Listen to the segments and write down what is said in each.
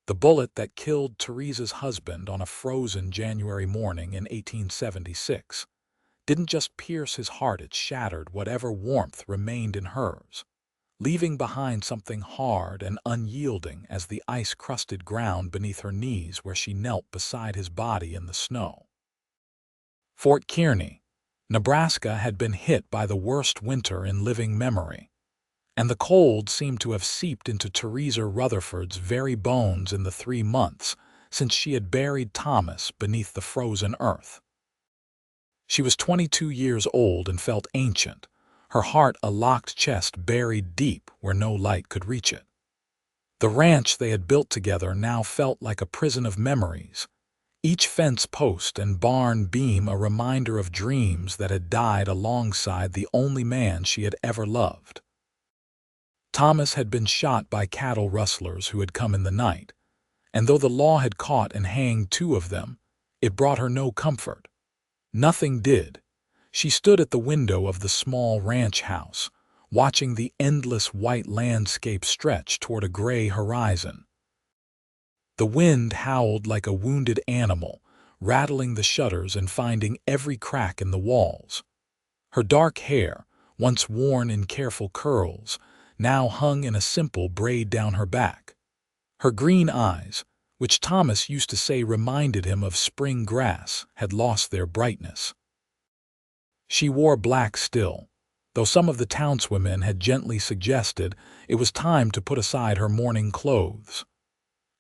The bullet that killed Theresa's husband on a frozen January morning in 1876 didn't just pierce his heart, it shattered whatever warmth remained in hers, leaving behind something hard and unyielding as the ice-crusted ground beneath her knees where she knelt beside his body in the snow. Fort Kearny, Nebraska had been hit by the worst winter in living memory, and the cold seemed to have seeped into Theresa Rutherford's very bones in the 3 months since she had buried Thomas beneath the frozen earth. She was 22 years old and felt ancient, her heart a locked chest buried deep where no light could reach it. The ranch they had built together now felt like a prison of memories, each fence post and barn beam a reminder of dreams that had died alongside the only man she had ever loved. Thomas had been shot by cattle rustlers who had come in the night, and though the law had caught and hanged 2 of them, it brought her no comfort. Nothing did. She stood at the window of the small ranch house, watching the endless white landscape stretch toward a gray horizon. The wind howled like a wounded animal, rattling the shutters and finding every crack in the walls. Her dark hair, once worn in careful curls, now hung in a simple braid down her back. Her green eyes, which Thomas used to say reminded him of spring grass, had lost their brightness. She wore black still, though some of the townswomen had gently suggested it was time to put aside her mourning clothes.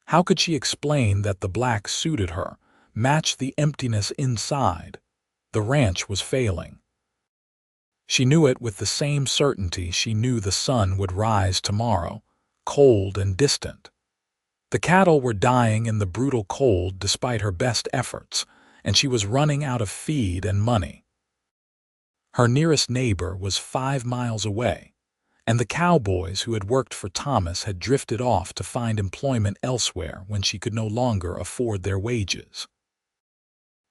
How could she explain that the black suited her, matched the emptiness inside? The ranch was failing. She knew it with the same certainty she knew the sun would rise tomorrow, cold and distant. The cattle were dying in the brutal cold despite her best efforts, and she was running out of feed and money. Her nearest neighbor was 5 miles away, and the cowboys who had worked for Thomas had drifted off to find employment elsewhere when she could no longer afford their wages.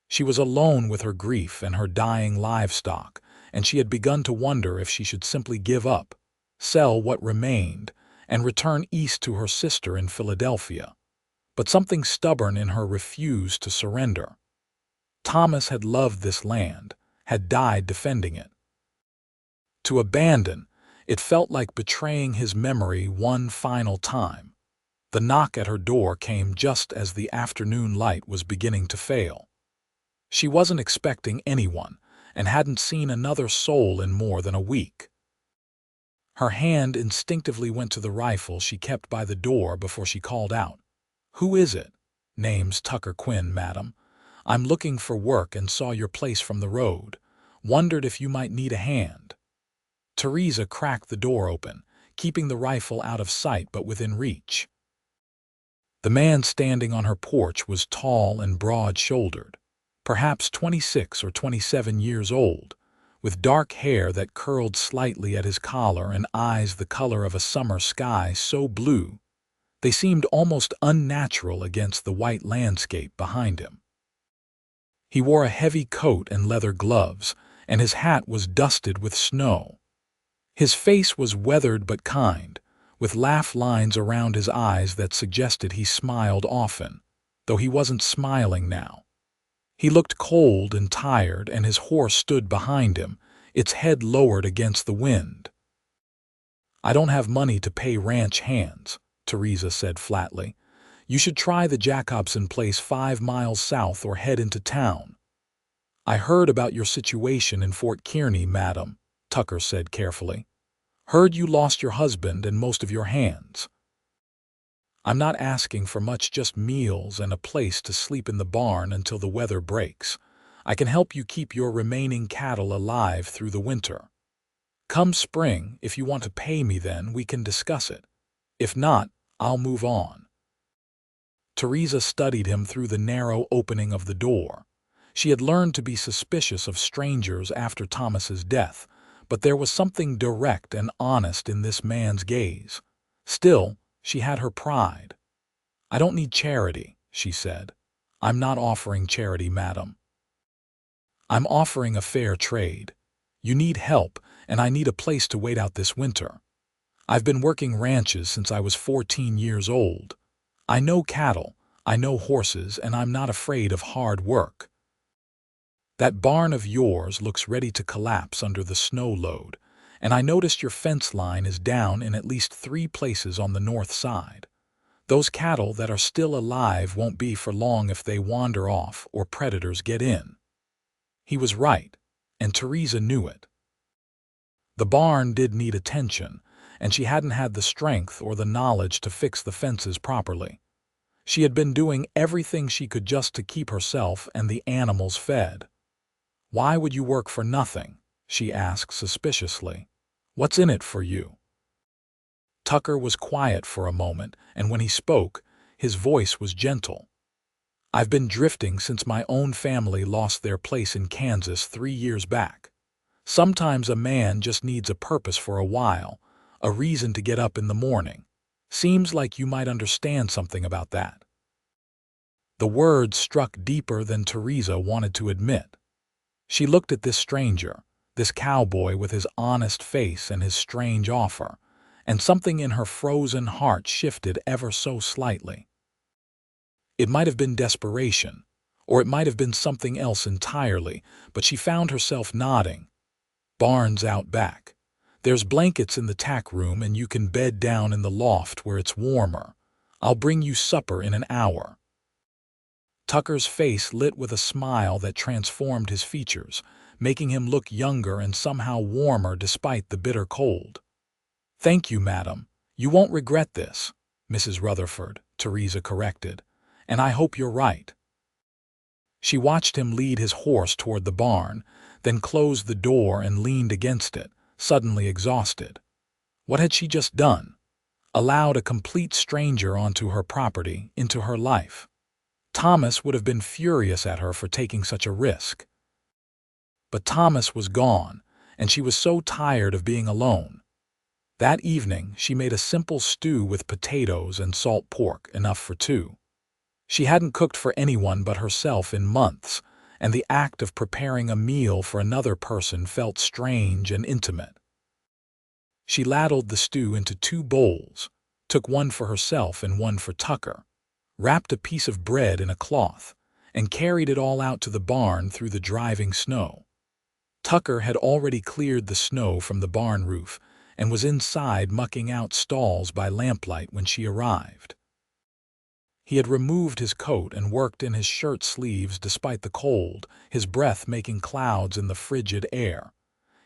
She was alone with her grief and her dying livestock, and she had begun to wonder if she should simply give up, sell what remained, and return east to her sister in Philadelphia. But something stubborn in her refused to surrender. Thomas had loved this land, had died defending it. To abandon, it felt like betraying his memory one final time. The knock at her door came just as the afternoon light was beginning to fail. She wasn't expecting anyone, and hadn't seen another soul in more than a week. Her hand instinctively went to the rifle she kept by the door before she called out, "Who is it?" "Name's Tucker Quinn, madam. I'm looking for work and saw your place from the road. Wondered if you might need a hand." Theresa cracked the door open, keeping the rifle out of sight but within reach. The man standing on her porch was tall and broad-shouldered, perhaps 26 or 27 years old, with dark hair that curled slightly at his collar and eyes the color of a summer sky so blue they seemed almost unnatural against the white landscape behind him. He wore a heavy coat and leather gloves, and his hat was dusted with snow. His face was weathered but kind, with laugh lines around his eyes that suggested he smiled often, though he wasn't smiling now. He looked cold and tired, and his horse stood behind him, its head lowered against the wind. "I don't have money to pay ranch hands," Theresa said flatly. "You should try the Jacobson place 5 miles south or head into town." "I heard about your situation in Fort Kearny, madam," Tucker said carefully. "Heard you lost your husband and most of your hands. I'm not asking for much, just meals and a place to sleep in the barn until the weather breaks. I can help you keep your remaining cattle alive through the winter. Come spring, if you want to pay me then, we can discuss it. If not, I'll move on." Theresa studied him through the narrow opening of the door. She had learned to be suspicious of strangers after Thomas's death, but there was something direct and honest in this man's gaze. Still, she had her pride. "I don't need charity," she said. "I'm not offering charity, madam. I'm offering a fair trade. You need help, and I need a place to wait out this winter. I've been working ranches since I was 14 years old. I know cattle, I know horses, and I'm not afraid of hard work. That barn of yours looks ready to collapse under the snow load, and I noticed your fence line is down in at least 3 places on the north side. Those cattle that are still alive won't be for long if they wander off or predators get in. He was right, and Theresa knew it. The barn did need attention, and she hadn't had the strength or the knowledge to fix the fences properly. She had been doing everything she could just to keep herself and the animals fed. "Why would you work for nothing?" she asked suspiciously. "What's in it for you?" Tucker was quiet for a moment, and when he spoke, his voice was gentle. "I've been drifting since my own family lost their place in Kansas 3 years back. Sometimes a man just needs a purpose for a while, a reason to get up in the morning. Seems like you might understand something about that." The words struck deeper than Theresa wanted to admit. She looked at this stranger, this cowboy with his honest face and his strange offer, and something in her frozen heart shifted ever so slightly. It might have been desperation, or it might have been something else entirely, but she found herself nodding. "Barn's out back. There's blankets in the tack room and you can bed down in the loft where it's warmer. I'll bring you supper in an hour." Tucker's face lit with a smile that transformed his features, making him look younger and somehow warmer despite the bitter cold. "Thank you, madam. You won't regret this, Mrs. Rutherford," Theresa corrected, "and I hope you're right." She watched him lead his horse toward the barn, then closed the door and leaned against it, suddenly exhausted. What had she just done? Allowed a complete stranger onto her property, into her life. Thomas would have been furious at her for taking such a risk. But Thomas was gone, and she was so tired of being alone. That evening, she made a simple stew with potatoes and salt pork, enough for 2. She hadn't cooked for anyone but herself in months, and the act of preparing a meal for another person felt strange and intimate. She ladled the stew into 2 bowls, took one for herself and one for Tucker, wrapped a piece of bread in a cloth, and carried it all out to the barn through the driving snow. Tucker had already cleared the snow from the barn roof and was inside mucking out stalls by lamplight when she arrived. He had removed his coat and worked in his shirt sleeves despite the cold, his breath making clouds in the frigid air.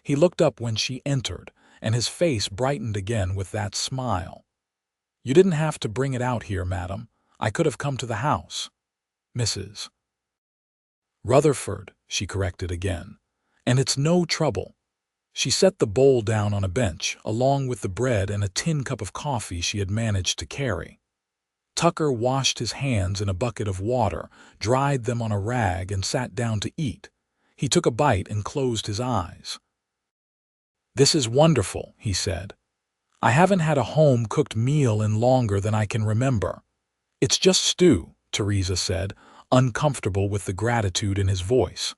He looked up when she entered, and his face brightened again with that smile. "You didn't have to bring it out here, madam. I could have come to the house." "Mrs. Rutherford," she corrected again. "And it's no trouble." She set the bowl down on a bench, along with the bread and a tin cup of coffee she had managed to carry. Tucker washed his hands in a bucket of water, dried them on a rag, and sat down to eat. He took a bite and closed his eyes. "This is wonderful," he said. "I haven't had a home-cooked meal in longer than I can remember." "It's just stew," Theresa said, uncomfortable with the gratitude in his voice.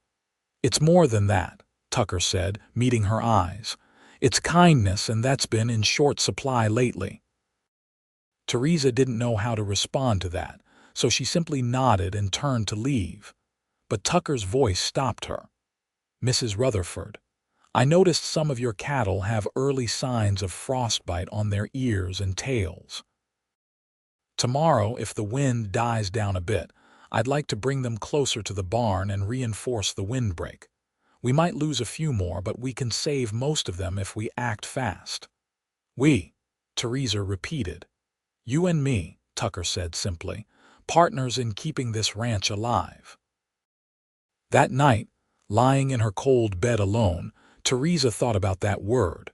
"It's more than that," Tucker said, meeting her eyes. "It's kindness, and that's been in short supply lately." Theresa didn't know how to respond to that, so she simply nodded and turned to leave. But Tucker's voice stopped her. "Mrs. Rutherford, I noticed some of your cattle have early signs of frostbite on their ears and tails. Tomorrow, if the wind dies down a bit, I'd like to bring them closer to the barn and reinforce the windbreak. We might lose a few more, but we can save most of them if we act fast." "We," Theresa repeated. "You and me," Tucker said simply, "partners in keeping this ranch alive." That night, lying in her cold bed alone, Theresa thought about that word.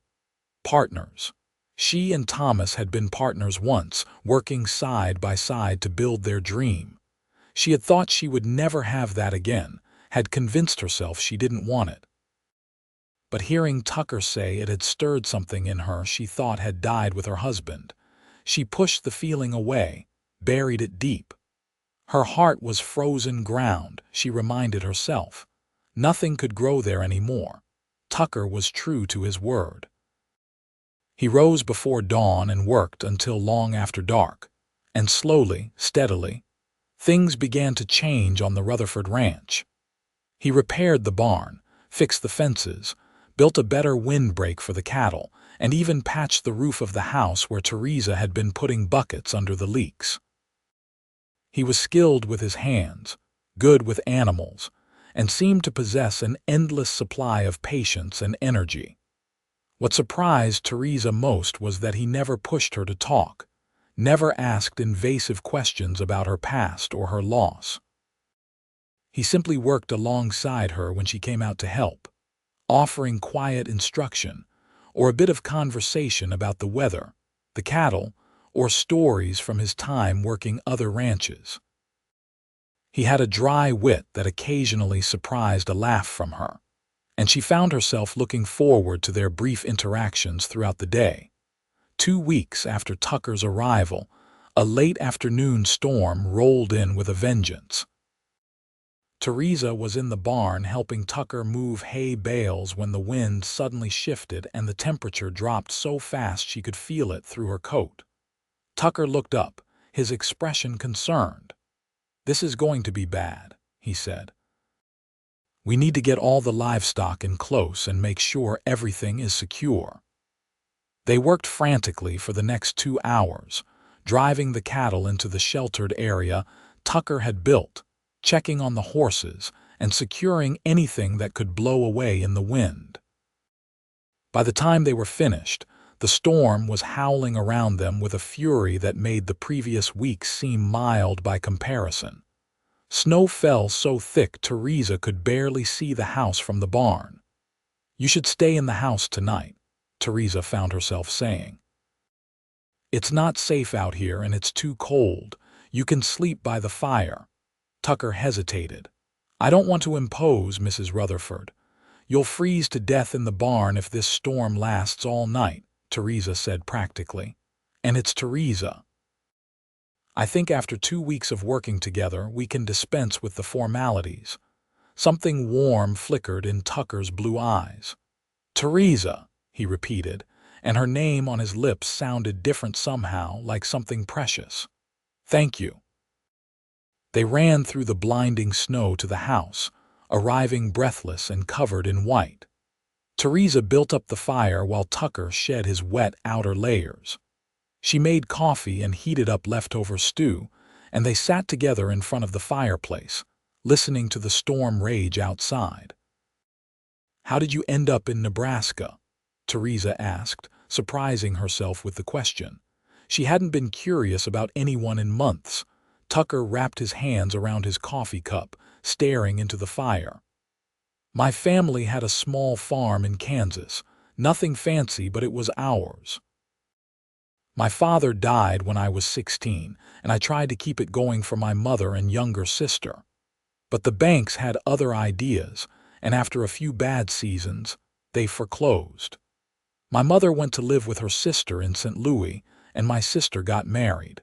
Partners. She and Thomas had been partners once, working side by side to build their dream. She had thought she would never have that again, had convinced herself she didn't want it. But hearing Tucker say it had stirred something in her she thought had died with her husband, she pushed the feeling away, buried it deep. Her heart was frozen ground, she reminded herself. Nothing could grow there anymore. Tucker was true to his word. He rose before dawn and worked until long after dark. And slowly, steadily, things began to change on the Rutherford ranch. He repaired the barn, fixed the fences, built a better windbreak for the cattle, and even patched the roof of the house where Theresa had been putting buckets under the leaks. He was skilled with his hands, good with animals, and seemed to possess an endless supply of patience and energy. What surprised Theresa most was that he never pushed her to talk, never asked invasive questions about her past or her loss. He simply worked alongside her when she came out to help, offering quiet instruction or a bit of conversation about the weather, the cattle, or stories from his time working other ranches. He had a dry wit that occasionally surprised a laugh from her, and she found herself looking forward to their brief interactions throughout the day. 2 weeks after Tucker's arrival, a late afternoon storm rolled in with a vengeance. Theresa was in the barn helping Tucker move hay bales when the wind suddenly shifted and the temperature dropped so fast she could feel it through her coat. Tucker looked up, his expression concerned. "This is going to be bad," he said. "We need to get all the livestock in close and make sure everything is secure." They worked frantically for the next 2 hours, driving the cattle into the sheltered area Tucker had built, checking on the horses, and securing anything that could blow away in the wind. By the time they were finished, the storm was howling around them with a fury that made the previous weeks seem mild by comparison. Snow fell so thick Theresa could barely see the house from the barn. "You should stay in the house tonight," Theresa found herself saying. "It's not safe out here and it's too cold. You can sleep by the fire." Tucker hesitated. "I don't want to impose, Mrs. Rutherford. You'll freeze to death in the barn if this storm lasts all night," Theresa said practically. "And it's Theresa. I think after 2 weeks of working together, we can dispense with the formalities." Something warm flickered in Tucker's blue eyes. "Theresa," he repeated, and her name on his lips sounded different somehow, like something precious. "Thank you." They ran through the blinding snow to the house, arriving breathless and covered in white. Theresa built up the fire while Tucker shed his wet outer layers. She made coffee and heated up leftover stew, and they sat together in front of the fireplace, listening to the storm rage outside. "How did you end up in Nebraska?" Theresa asked, surprising herself with the question. She hadn't been curious about anyone in months. Tucker wrapped his hands around his coffee cup, staring into the fire. "My family had a small farm in Kansas. Nothing fancy, but it was ours. My father died when I was 16, and I tried to keep it going for my mother and younger sister. But the banks had other ideas, and after a few bad seasons, they foreclosed. My mother went to live with her sister in St. Louis, and my sister got married.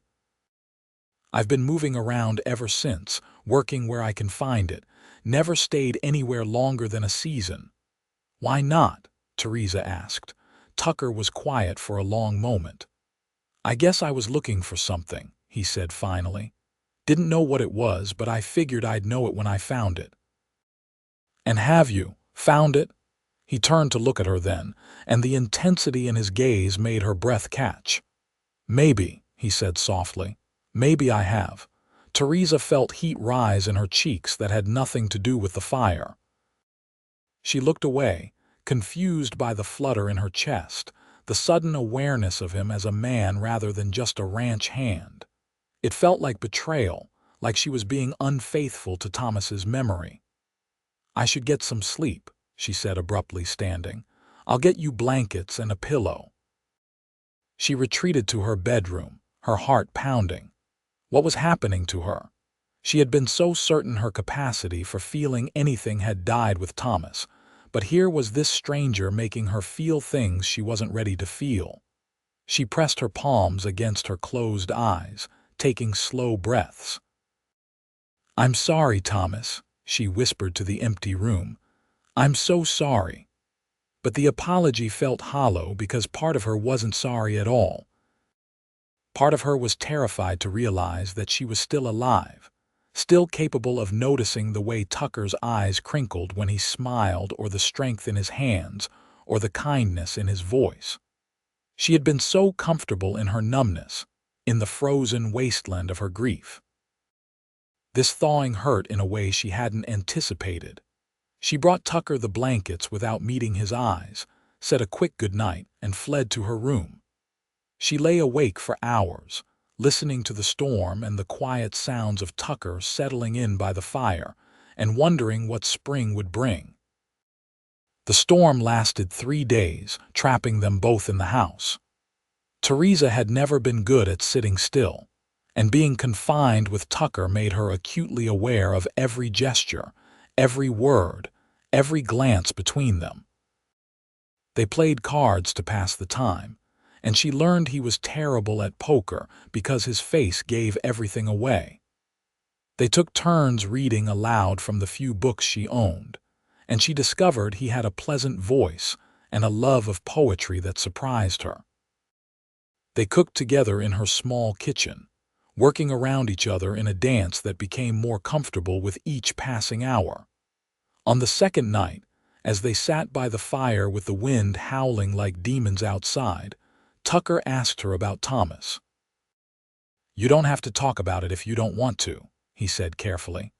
I've been moving around ever since, working where I can find it, never stayed anywhere longer than a season." "Why not?" Theresa asked. Tucker was quiet for a long moment. "I guess I was looking for something," he said finally. "Didn't know what it was, but I figured I'd know it when I found it." "And have you found it?" He turned to look at her then, and the intensity in his gaze made her breath catch. "Maybe," he said softly. "Maybe I have." Theresa felt heat rise in her cheeks that had nothing to do with the fire. She looked away, confused by the flutter in her chest, the sudden awareness of him as a man rather than just a ranch hand. It felt like betrayal, like she was being unfaithful to Thomas's memory. "I should get some sleep," she said abruptly, standing. "I'll get you blankets and a pillow." She retreated to her bedroom, her heart pounding. What was happening to her? She had been so certain her capacity for feeling anything had died with Thomas, but here was this stranger making her feel things she wasn't ready to feel. She pressed her palms against her closed eyes, taking slow breaths. "I'm sorry, Thomas," she whispered to the empty room. "I'm so sorry." But the apology felt hollow because part of her wasn't sorry at all. Part of her was terrified to realize that she was still alive, still capable of noticing the way Tucker's eyes crinkled when he smiled, or the strength in his hands, or the kindness in his voice. She had been so comfortable in her numbness, in the frozen wasteland of her grief. This thawing hurt in a way she hadn't anticipated. She brought Tucker the blankets without meeting his eyes, said a quick goodnight, and fled to her room. She lay awake for hours, listening to the storm and the quiet sounds of Tucker settling in by the fire, and wondering what spring would bring. The storm lasted 3 days, trapping them both in the house. Theresa had never been good at sitting still, and being confined with Tucker made her acutely aware of every gesture, every word, every glance between them. They played cards to pass the time, and she learned he was terrible at poker because his face gave everything away. They took turns reading aloud from the few books she owned, and she discovered he had a pleasant voice and a love of poetry that surprised her. They cooked together in her small kitchen, working around each other in a dance that became more comfortable with each passing hour. On the second night, as they sat by the fire with the wind howling like demons outside, Tucker asked her about Thomas. "You don't have to talk about it if you don't want to," he said carefully.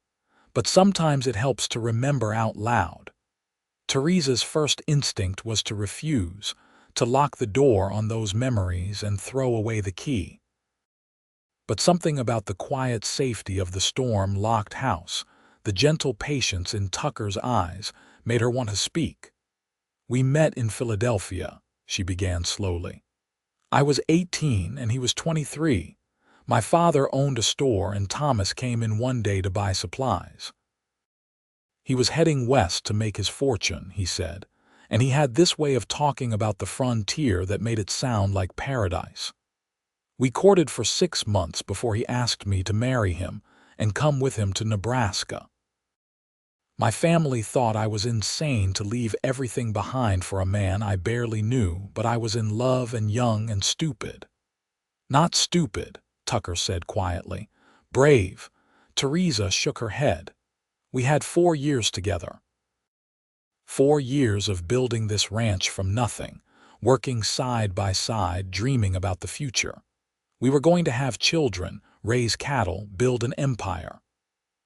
"But sometimes it helps to remember out loud." Theresa's first instinct was to refuse, to lock the door on those memories and throw away the key. But something about the quiet safety of the storm-locked house, the gentle patience in Tucker's eyes, made her want to speak. "We met in Philadelphia," she began slowly. "I was 18 and he was 23. My father owned a store and Thomas came in one day to buy supplies. He was heading west to make his fortune," he said, "and he had this way of talking about the frontier that made it sound like paradise. We courted for 6 months before he asked me to marry him and come with him to Nebraska. My family thought I was insane to leave everything behind for a man I barely knew, but I was in love and young and stupid." "Not stupid," Tucker said quietly. "Brave." Theresa shook her head. "We had 4 years together. 4 years of building this ranch from nothing, working side by side, dreaming about the future. We were going to have children, raise cattle, build an empire."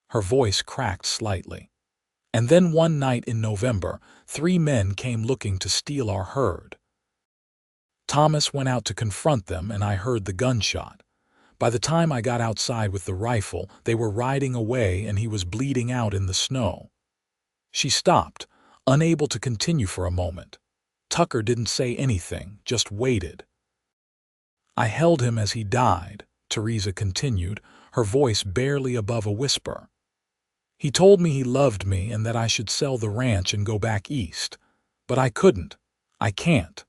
Her voice cracked slightly. "And then one night in November, 3 men came looking to steal our herd. Thomas went out to confront them and I heard the gunshot. By the time I got outside with the rifle, they were riding away and he was bleeding out in the snow." She stopped, unable to continue for a moment. Tucker didn't say anything, just waited. "I held him as he died," Theresa continued, her voice barely above a whisper. "He told me he loved me and that I should sell the ranch and go back east. But I couldn't. I can't.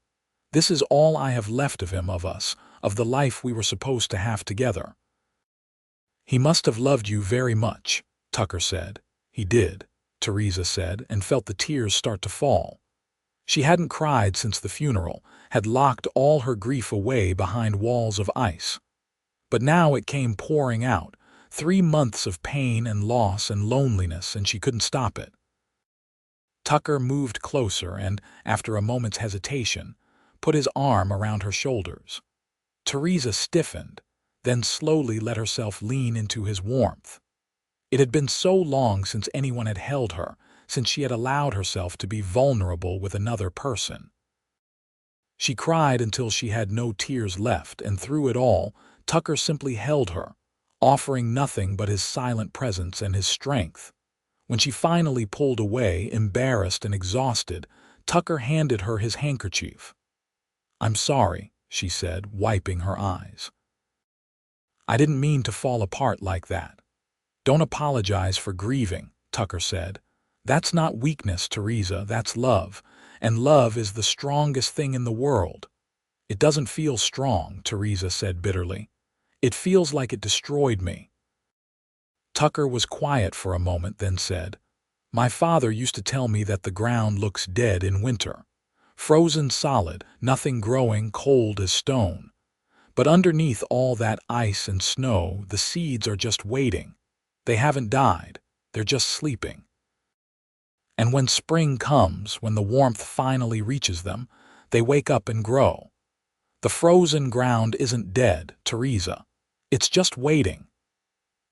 This is all I have left of him, of us, of the life we were supposed to have together." "He must have loved you very much," Tucker said. "He did," Theresa said, and felt the tears start to fall. She hadn't cried since the funeral, had locked all her grief away behind walls of ice. But now it came pouring out, 3 months of pain and loss and loneliness, and she couldn't stop it. Tucker moved closer and, after a moment's hesitation, put his arm around her shoulders. Theresa stiffened, then slowly let herself lean into his warmth. It had been so long since anyone had held her, since she had allowed herself to be vulnerable with another person. She cried until she had no tears left, and through it all, Tucker simply held her, offering nothing but his silent presence and his strength. When she finally pulled away, embarrassed and exhausted, Tucker handed her his handkerchief. "I'm sorry," she said, wiping her eyes. "I didn't mean to fall apart like that." "Don't apologize for grieving," Tucker said. "That's not weakness, Theresa, that's love, and love is the strongest thing in the world." "It doesn't feel strong," Theresa said bitterly. "It feels like it destroyed me." Tucker was quiet for a moment, then said, "My father used to tell me that the ground looks dead in winter. Frozen solid, nothing growing, cold as stone. But underneath all that ice and snow, the seeds are just waiting. They haven't died, they're just sleeping. And when spring comes, when the warmth finally reaches them, they wake up and grow. The frozen ground isn't dead, Theresa. It's just waiting.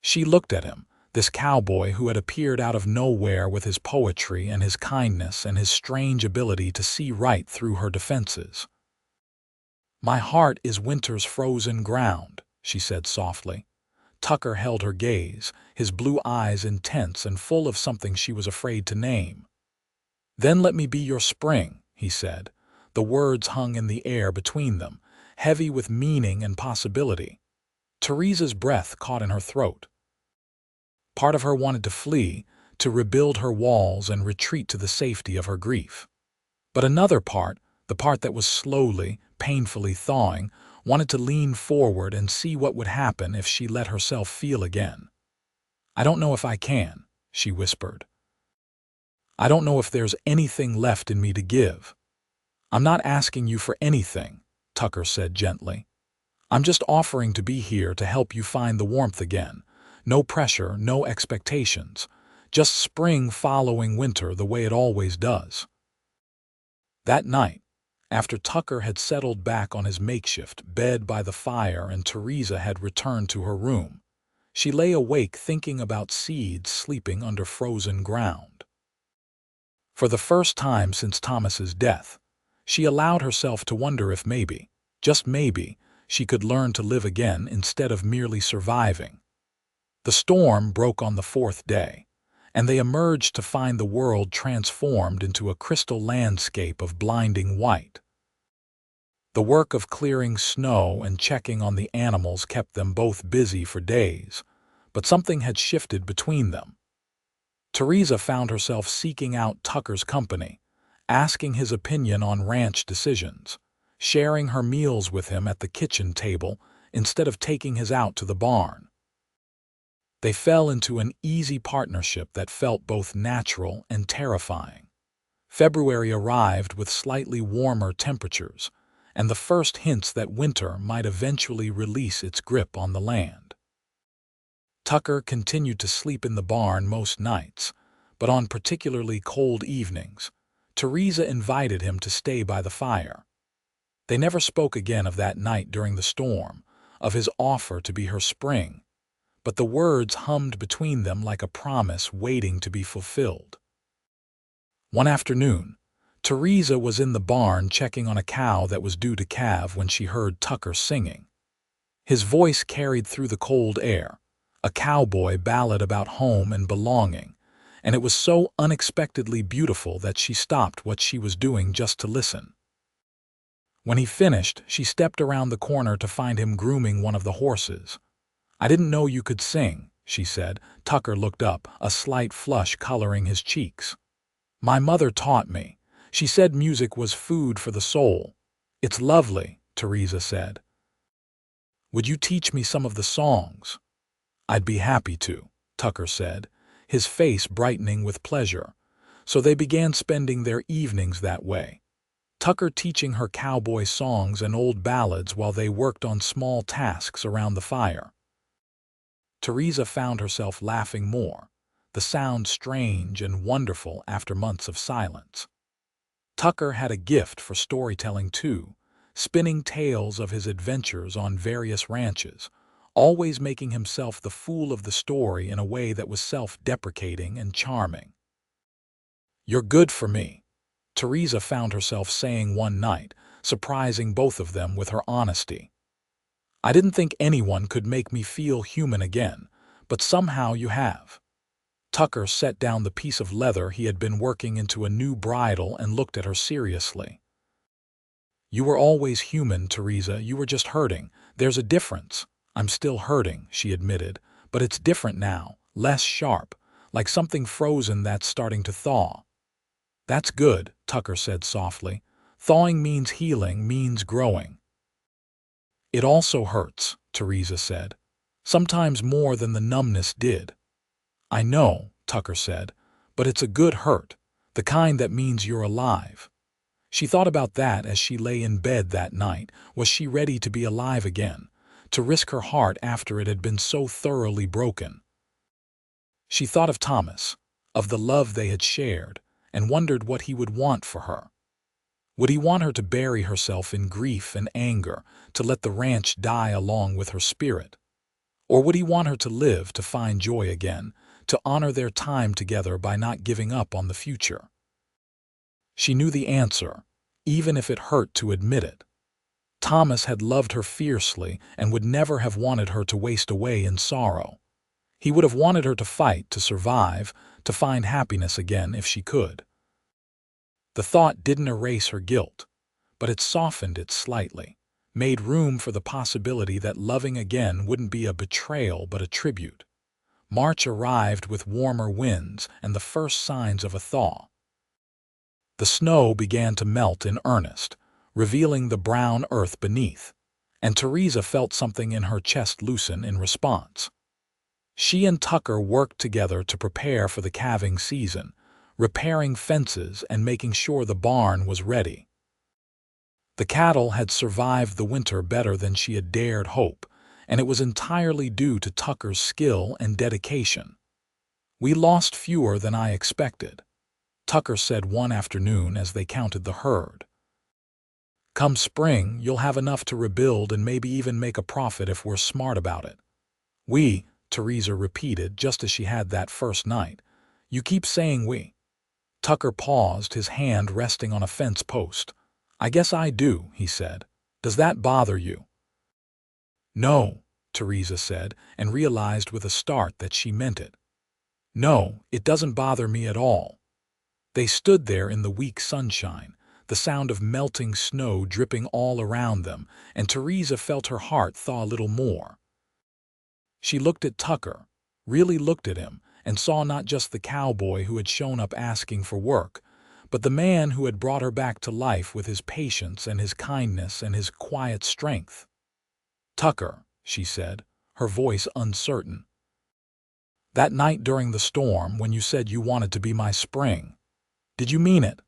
She looked at him, this cowboy who had appeared out of nowhere with his poetry and his kindness and his strange ability to see right through her defenses. "My heart is winter's frozen ground," she said softly. Tucker held her gaze, his blue eyes intense and full of something she was afraid to name. "Then let me be your spring," he said. The words hung in the air between them, heavy with meaning and possibility. Theresa's breath caught in her throat. Part of her wanted to flee, to rebuild her walls and retreat to the safety of her grief. But another part, the part that was slowly, painfully thawing, wanted to lean forward and see what would happen if she let herself feel again. "I don't know if I can," she whispered. "I don't know if there's anything left in me to give." "I'm not asking you for anything," Tucker said gently. "I'm just offering to be here to help you find the warmth again. No pressure, no expectations. Just spring following winter the way it always does." That night, after Tucker had settled back on his makeshift bed by the fire and Theresa had returned to her room, she lay awake thinking about seeds sleeping under frozen ground. For the first time since Thomas's death, she allowed herself to wonder if maybe, just maybe, she could learn to live again instead of merely surviving. The storm broke on the fourth day, and they emerged to find the world transformed into a crystal landscape of blinding white. The work of clearing snow and checking on the animals kept them both busy for days, but something had shifted between them. Theresa found herself seeking out Tucker's company, asking his opinion on ranch decisions, sharing her meals with him at the kitchen table instead of taking his out to the barn. They fell into an easy partnership that felt both natural and terrifying. February arrived with slightly warmer temperatures, and the first hints that winter might eventually release its grip on the land. Tucker continued to sleep in the barn most nights, but on particularly cold evenings, Theresa invited him to stay by the fire. They never spoke again of that night during the storm, of his offer to be her spring, but the words hummed between them like a promise waiting to be fulfilled. One afternoon, Theresa was in the barn checking on a cow that was due to calve when she heard Tucker singing. His voice carried through the cold air, a cowboy ballad about home and belonging, and it was so unexpectedly beautiful that she stopped what she was doing just to listen. When he finished, she stepped around the corner to find him grooming one of the horses. "I didn't know you could sing," she said. Tucker looked up, a slight flush coloring his cheeks. "My mother taught me. She said music was food for the soul." "It's lovely," Theresa said. "Would you teach me some of the songs?" "I'd be happy to," Tucker said, his face brightening with pleasure. So they began spending their evenings that way, Tucker teaching her cowboy songs and old ballads while they worked on small tasks around the fire. Theresa found herself laughing more, the sound strange and wonderful after months of silence. Tucker had a gift for storytelling too, spinning tales of his adventures on various ranches, always making himself the fool of the story in a way that was self-deprecating and charming. "You're good for me," Theresa found herself saying one night, surprising both of them with her honesty. "I didn't think anyone could make me feel human again, but somehow you have." Tucker set down the piece of leather he had been working into a new bridle and looked at her seriously. "You were always human, Theresa. You were just hurting. There's a difference." "I'm still hurting," she admitted, "but it's different now, less sharp, like something frozen that's starting to thaw." "That's good," Tucker said softly. "Thawing means healing, means growing." "It also hurts," Theresa said. "Sometimes more than the numbness did." "I know," Tucker said, "but it's a good hurt, the kind that means you're alive." She thought about that as she lay in bed that night. Was she ready to be alive again, to risk her heart after it had been so thoroughly broken? She thought of Thomas, of the love they had shared, and wondered what he would want for her. Would he want her to bury herself in grief and anger, to let the ranch die along with her spirit? Or would he want her to live, to find joy again, to honor their time together by not giving up on the future? She knew the answer, even if it hurt to admit it. Thomas had loved her fiercely and would never have wanted her to waste away in sorrow. He would have wanted her to fight, to survive, to find happiness again if she could. The thought didn't erase her guilt, but it softened it slightly, made room for the possibility that loving again wouldn't be a betrayal but a tribute. March arrived with warmer winds and the first signs of a thaw. The snow began to melt in earnest, revealing the brown earth beneath, and Theresa felt something in her chest loosen in response. She and Tucker worked together to prepare for the calving season, repairing fences and making sure the barn was ready. The cattle had survived the winter better than she had dared hope, and it was entirely due to Tucker's skill and dedication. "We lost fewer than I expected," Tucker said one afternoon as they counted the herd. "Come spring, you'll have enough to rebuild and maybe even make a profit if we're smart about it." "We," Theresa repeated just as she had that first night. "You keep saying we." Tucker paused, his hand resting on a fence post. "I guess I do," he said. "Does that bother you?" "No," Theresa said, and realized with a start that she meant it. "No, it doesn't bother me at all." They stood there in the weak sunshine, the sound of melting snow dripping all around them, and Theresa felt her heart thaw a little more. She looked at Tucker, really looked at him, and saw not just the cowboy who had shown up asking for work, but the man who had brought her back to life with his patience and his kindness and his quiet strength. "Tucker," she said, her voice uncertain. "That night during the storm when you said you wanted to be my spring, did you mean it?"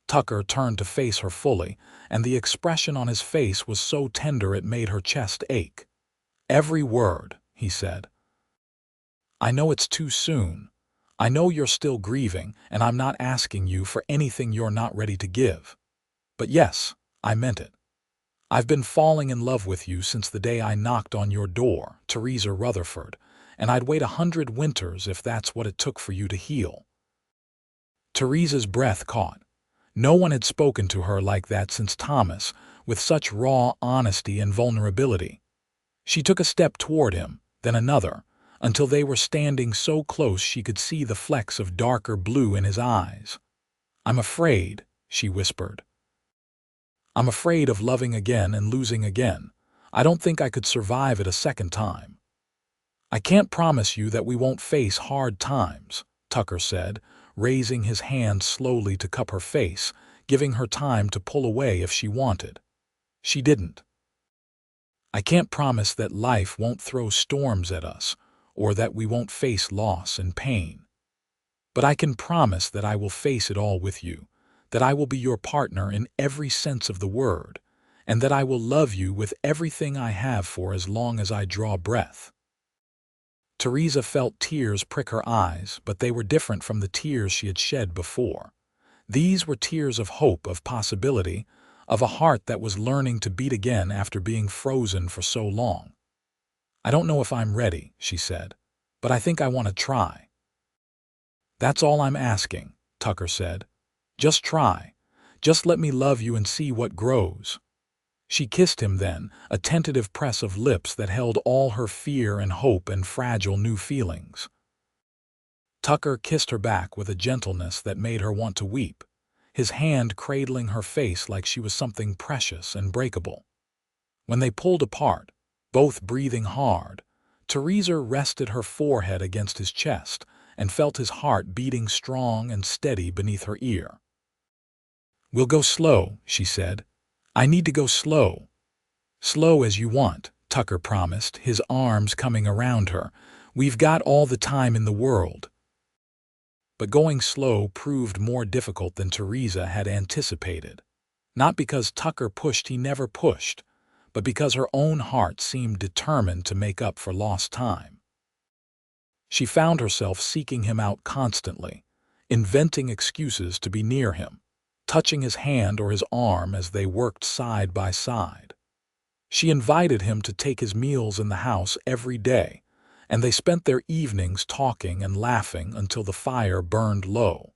Tucker turned to face her fully, and the expression on his face was so tender it made her chest ache. "Every word," he said. "I know it's too soon. I know you're still grieving, and I'm not asking you for anything you're not ready to give. But yes, I meant it. I've been falling in love with you since the day I knocked on your door, Theresa Rutherford, and I'd wait 100 winters if that's what it took for you to heal." Theresa's breath caught. No one had spoken to her like that since Thomas, with such raw honesty and vulnerability. She took a step toward him, then another, until they were standing so close she could see the flecks of darker blue in his eyes. "I'm afraid," she whispered. "I'm afraid of loving again and losing again. I don't think I could survive it a second time." "I can't promise you that we won't face hard times," Tucker said, raising his hand slowly to cup her face, giving her time to pull away if she wanted. She didn't. "I can't promise that life won't throw storms at us, or that we won't face loss and pain. But I can promise that I will face it all with you, that I will be your partner in every sense of the word, and that I will love you with everything I have for as long as I draw breath." Theresa felt tears prick her eyes, but they were different from the tears she had shed before. These were tears of hope, of possibility, of a heart that was learning to beat again after being frozen for so long. "I don't know if I'm ready," she said, "but I think I want to try." "That's all I'm asking," Tucker said. "Just try. Just let me love you and see what grows." She kissed him then, a tentative press of lips that held all her fear and hope and fragile new feelings. Tucker kissed her back with a gentleness that made her want to weep, his hand cradling her face like she was something precious and breakable. When they pulled apart, both breathing hard, Theresa rested her forehead against his chest and felt his heart beating strong and steady beneath her ear. "We'll go slow," she said. "I need to go slow." "Slow as you want," Tucker promised, his arms coming around her. "We've got all the time in the world." But going slow proved more difficult than Theresa had anticipated. Not because Tucker pushed he never pushed, but because her own heart seemed determined to make up for lost time. She found herself seeking him out constantly, inventing excuses to be near him, touching his hand or his arm as they worked side by side. She invited him to take his meals in the house every day, and they spent their evenings talking and laughing until the fire burned low.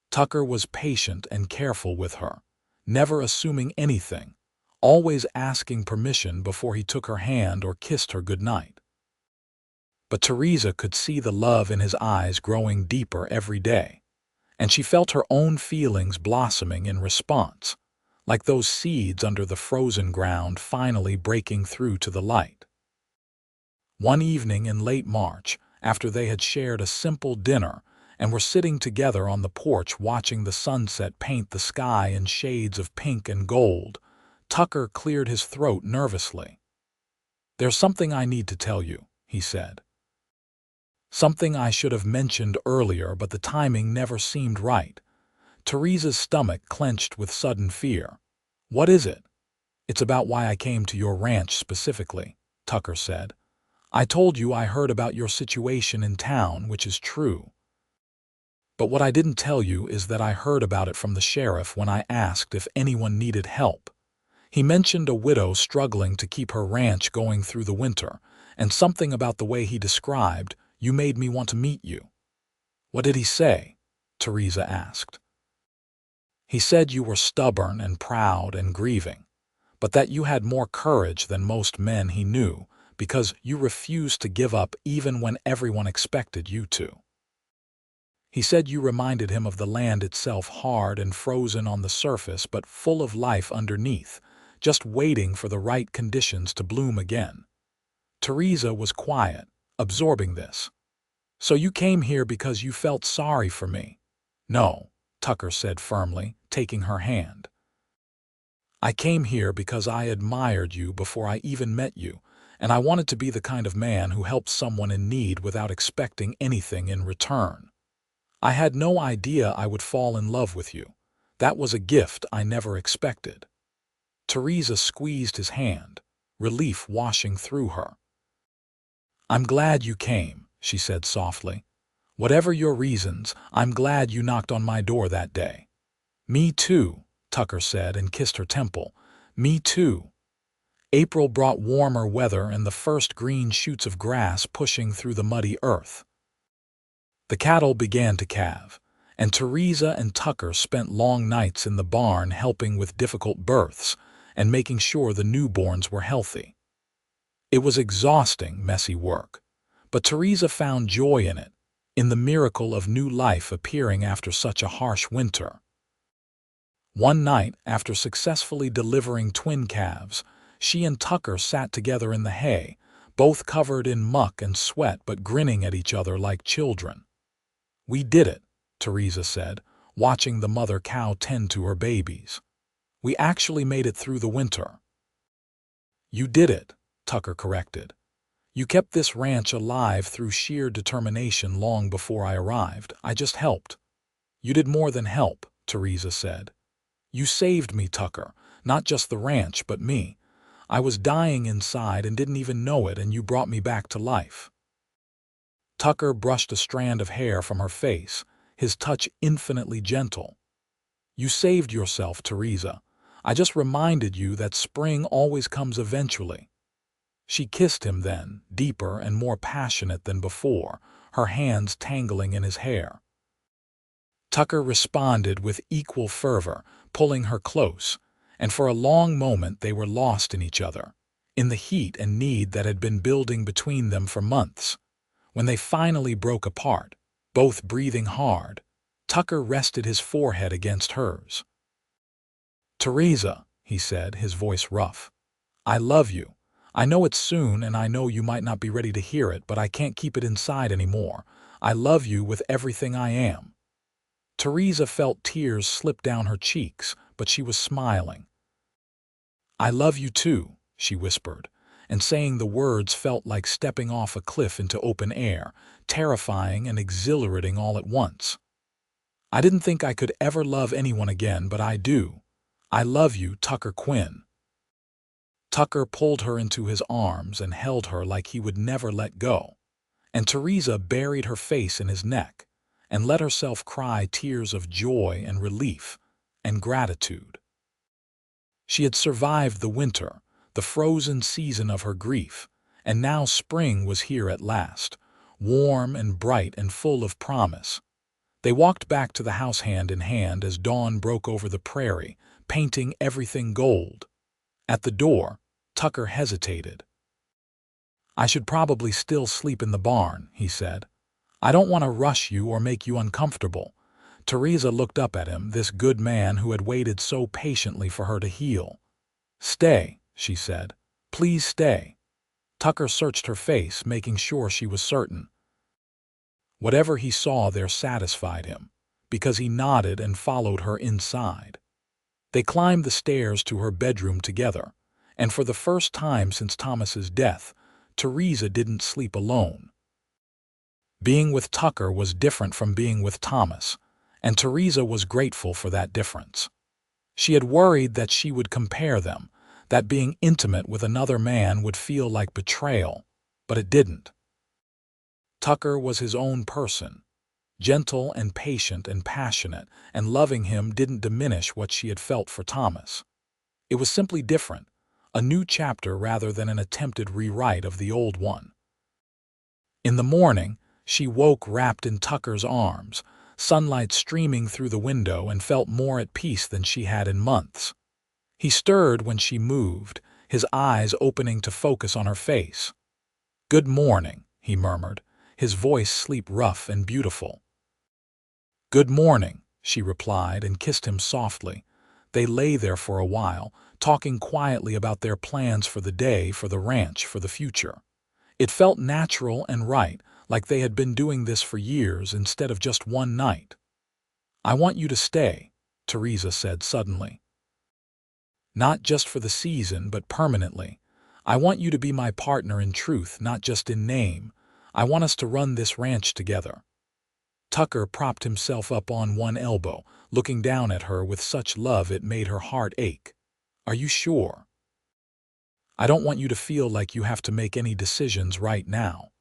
Tucker was patient and careful with her, never assuming anything, always asking permission before he took her hand or kissed her goodnight. But Theresa could see the love in his eyes growing deeper every day, and she felt her own feelings blossoming in response, like those seeds under the frozen ground finally breaking through to the light. One evening in late March, after they had shared a simple dinner and were sitting together on the porch watching the sunset paint the sky in shades of pink and gold, Tucker cleared his throat nervously. "There's something I need to tell you," he said. "Something I should have mentioned earlier, but the timing never seemed right." Theresa's stomach clenched with sudden fear. "What is it?" "It's about why I came to your ranch specifically," Tucker said. "I told you I heard about your situation in town, which is true. But what I didn't tell you is that I heard about it from the sheriff when I asked if anyone needed help. He mentioned a widow struggling to keep her ranch going through the winter, and something about the way he described you made me want to meet you." "What did he say?" Theresa asked. "He said you were stubborn and proud and grieving, but that you had more courage than most men he knew because you refused to give up even when everyone expected you to. He said you reminded him of the land itself, hard and frozen on the surface but full of life underneath, just waiting for the right conditions to bloom again." Theresa was quiet, absorbing this. "So you came here because you felt sorry for me?" "No," Tucker said firmly, taking her hand. "I came here because I admired you before I even met you, and I wanted to be the kind of man who helps someone in need without expecting anything in return. I had no idea I would fall in love with you. That was a gift I never expected." Theresa squeezed his hand, relief washing through her. "I'm glad you came," she said softly. "Whatever your reasons, I'm glad you knocked on my door that day." "Me too," Tucker said and kissed her temple. "Me too." April brought warmer weather and the first green shoots of grass pushing through the muddy earth. The cattle began to calve, and Theresa and Tucker spent long nights in the barn helping with difficult births and making sure the newborns were healthy. It was exhausting, messy work, but Theresa found joy in the miracle of new life appearing after such a harsh winter. One night, after successfully delivering twin calves, she and Tucker sat together in the hay, both covered in muck and sweat but grinning at each other like children. "We did it," Theresa said, watching the mother cow tend to her babies. "We actually made it through the winter." "You did it," Tucker corrected. "You kept this ranch alive through sheer determination long before I arrived. I just helped." "You did more than help," Theresa said. "You saved me, Tucker, not just the ranch, but me. I was dying inside and didn't even know it, and you brought me back to life." Tucker brushed a strand of hair from her face, his touch infinitely gentle. "You saved yourself, Theresa. I just reminded you that spring always comes eventually." She kissed him then, deeper and more passionate than before, her hands tangling in his hair. Tucker responded with equal fervor, pulling her close, and for a long moment they were lost in each other, in the heat and need that had been building between them for months. When they finally broke apart, both breathing hard, Tucker rested his forehead against hers. "Theresa," he said, his voice rough, "I love you. I know it's soon, and I know you might not be ready to hear it, but I can't keep it inside anymore. I love you with everything I am." Theresa felt tears slip down her cheeks, but she was smiling. "I love you too," she whispered, and saying the words felt like stepping off a cliff into open air, terrifying and exhilarating all at once. "I didn't think I could ever love anyone again, but I do. I love you, Tucker Quinn." Tucker pulled her into his arms and held her like he would never let go, and Theresa buried her face in his neck and let herself cry tears of joy and relief and gratitude. She had survived the winter, the frozen season of her grief, and now spring was here at last, warm and bright and full of promise. They walked back to the house hand in hand as dawn broke over the prairie, painting everything gold. At the door, Tucker hesitated. "I should probably still sleep in the barn," he said. "I don't want to rush you or make you uncomfortable." Theresa looked up at him, this good man who had waited so patiently for her to heal. "Stay," she said. "Please stay." Tucker searched her face, making sure she was certain. Whatever he saw there satisfied him, because he nodded and followed her inside. They climbed the stairs to her bedroom together, and for the first time since Thomas's death, Theresa didn't sleep alone. Being with Tucker was different from being with Thomas, and Theresa was grateful for that difference. She had worried that she would compare them, that being intimate with another man would feel like betrayal, but it didn't. Tucker was his own person, gentle and patient and passionate, and loving him didn't diminish what she had felt for Thomas. It was simply different, a new chapter rather than an attempted rewrite of the old one. In the morning, she woke wrapped in Tucker's arms, sunlight streaming through the window, and felt more at peace than she had in months. He stirred when she moved, his eyes opening to focus on her face. "Good morning," he murmured, his voice sleep rough and beautiful. "Good morning," she replied and kissed him softly. They lay there for a while, talking quietly about their plans for the day, for the ranch, for the future. It felt natural and right, like they had been doing this for years instead of just one night. "I want you to stay," Theresa said suddenly. "Not just for the season, but permanently. I want you to be my partner in truth, not just in name. I want us to run this ranch together." Tucker propped himself up on one elbow, looking down at her with such love it made her heart ache. "Are you sure?" "I don't want you to feel like you have to make any decisions right now."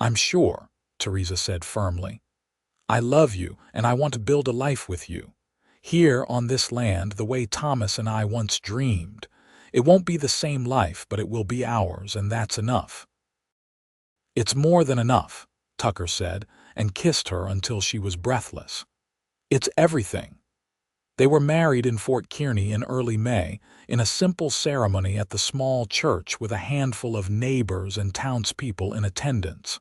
"I'm sure," Theresa said firmly. "I love you, and I want to build a life with you. Here on this land, the way Thomas and I once dreamed. It won't be the same life, but it will be ours, and that's enough." "It's more than enough," Tucker said, and kissed her until she was breathless. "It's everything." They were married in Fort Kearny in early May, in a simple ceremony at the small church with a handful of neighbors and townspeople in attendance.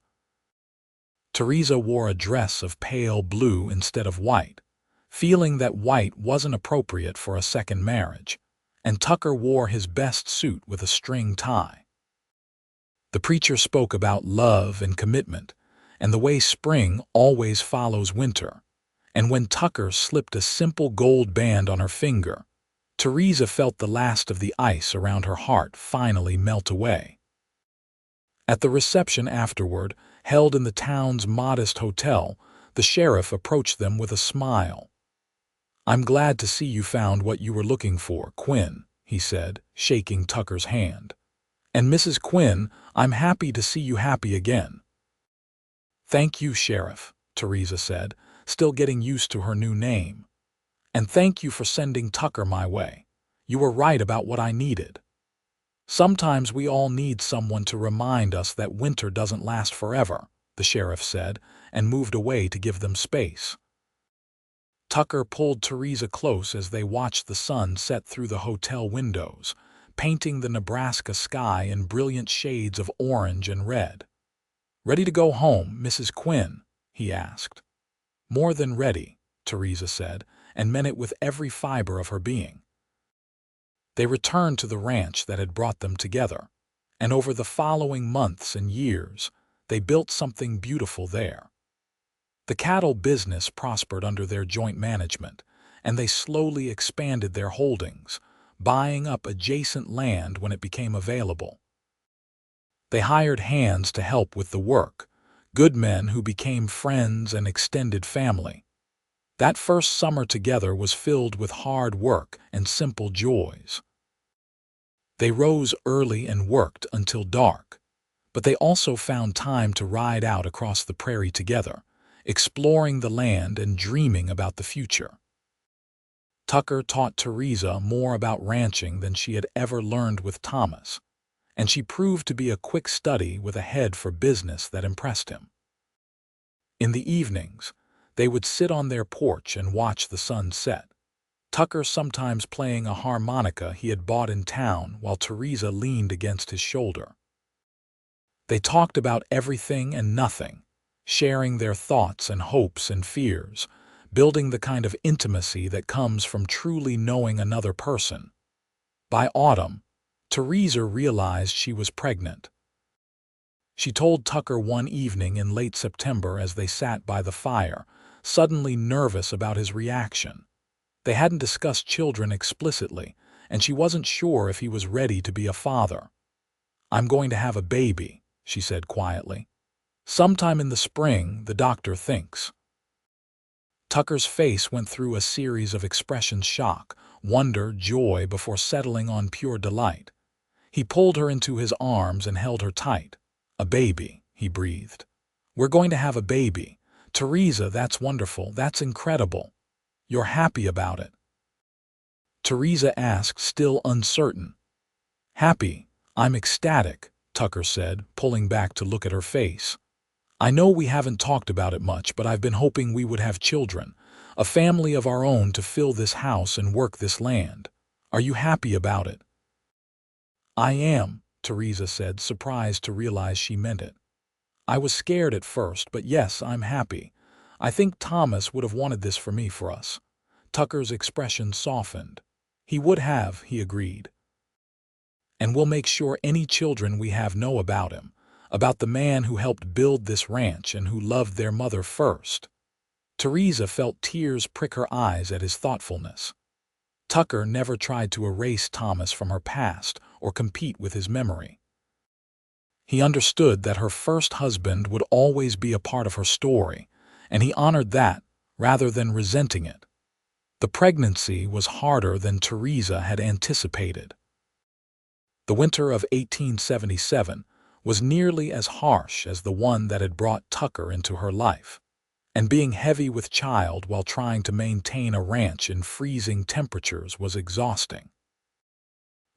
Theresa wore a dress of pale blue instead of white, feeling that white wasn't appropriate for a second marriage, and Tucker wore his best suit with a string tie. The preacher spoke about love and commitment, and the way spring always follows winter, and when Tucker slipped a simple gold band on her finger, Theresa felt the last of the ice around her heart finally melt away. At the reception afterward, held in the town's modest hotel, the sheriff approached them with a smile. "I'm glad to see you found what you were looking for, Quinn," he said, shaking Tucker's hand. "And Mrs. Quinn, I'm happy to see you happy again." "Thank you, Sheriff," Theresa said, still getting used to her new name. "And thank you for sending Tucker my way. You were right about what I needed." "Sometimes we all need someone to remind us that winter doesn't last forever," the sheriff said, and moved away to give them space. Tucker pulled Theresa close as they watched the sun set through the hotel windows, painting the Nebraska sky in brilliant shades of orange and red. "Ready to go home, Mrs. Quinn?" he asked. "More than ready," Theresa said, and meant it with every fiber of her being. They returned to the ranch that had brought them together, and over the following months and years, they built something beautiful there. The cattle business prospered under their joint management, and they slowly expanded their holdings, buying up adjacent land when it became available. They hired hands to help with the work, good men who became friends and extended family. That first summer together was filled with hard work and simple joys. They rose early and worked until dark, but they also found time to ride out across the prairie together, exploring the land and dreaming about the future. Tucker taught Theresa more about ranching than she had ever learned with Thomas, and she proved to be a quick study with a head for business that impressed him. In the evenings, they would sit on their porch and watch the sun set, Tucker sometimes playing a harmonica he had bought in town while Theresa leaned against his shoulder. They talked about everything and nothing, sharing their thoughts and hopes and fears, building the kind of intimacy that comes from truly knowing another person. By autumn, Theresa realized she was pregnant. She told Tucker one evening in late September as they sat by the fire, suddenly nervous about his reaction. They hadn't discussed children explicitly, and she wasn't sure if he was ready to be a father. "I'm going to have a baby," she said quietly. "Sometime in the spring, the doctor thinks." Tucker's face went through a series of expressions: shock, wonder, joy, before settling on pure delight. He pulled her into his arms and held her tight. "A baby," he breathed. "We're going to have a baby. Theresa, that's wonderful, that's incredible. You're happy about it?" Theresa asked, still uncertain. "Happy, I'm ecstatic," Tucker said, pulling back to look at her face. "I know we haven't talked about it much, but I've been hoping we would have children, a family of our own to fill this house and work this land. Are you happy about it?" "I am," Theresa said, surprised to realize she meant it. "I was scared at first, but yes, I'm happy. I think Thomas would have wanted this for us." Tucker's expression softened. "He would have," he agreed. "And we'll make sure any children we have know about him, about the man who helped build this ranch and who loved their mother first." Theresa felt tears prick her eyes at his thoughtfulness. Tucker never tried to erase Thomas from her past or compete with his memory. He understood that her first husband would always be a part of her story, and he honored that rather than resenting it. The pregnancy was harder than Theresa had anticipated. The winter of 1877 was nearly as harsh as the one that had brought Tucker into her life, and being heavy with child while trying to maintain a ranch in freezing temperatures was exhausting.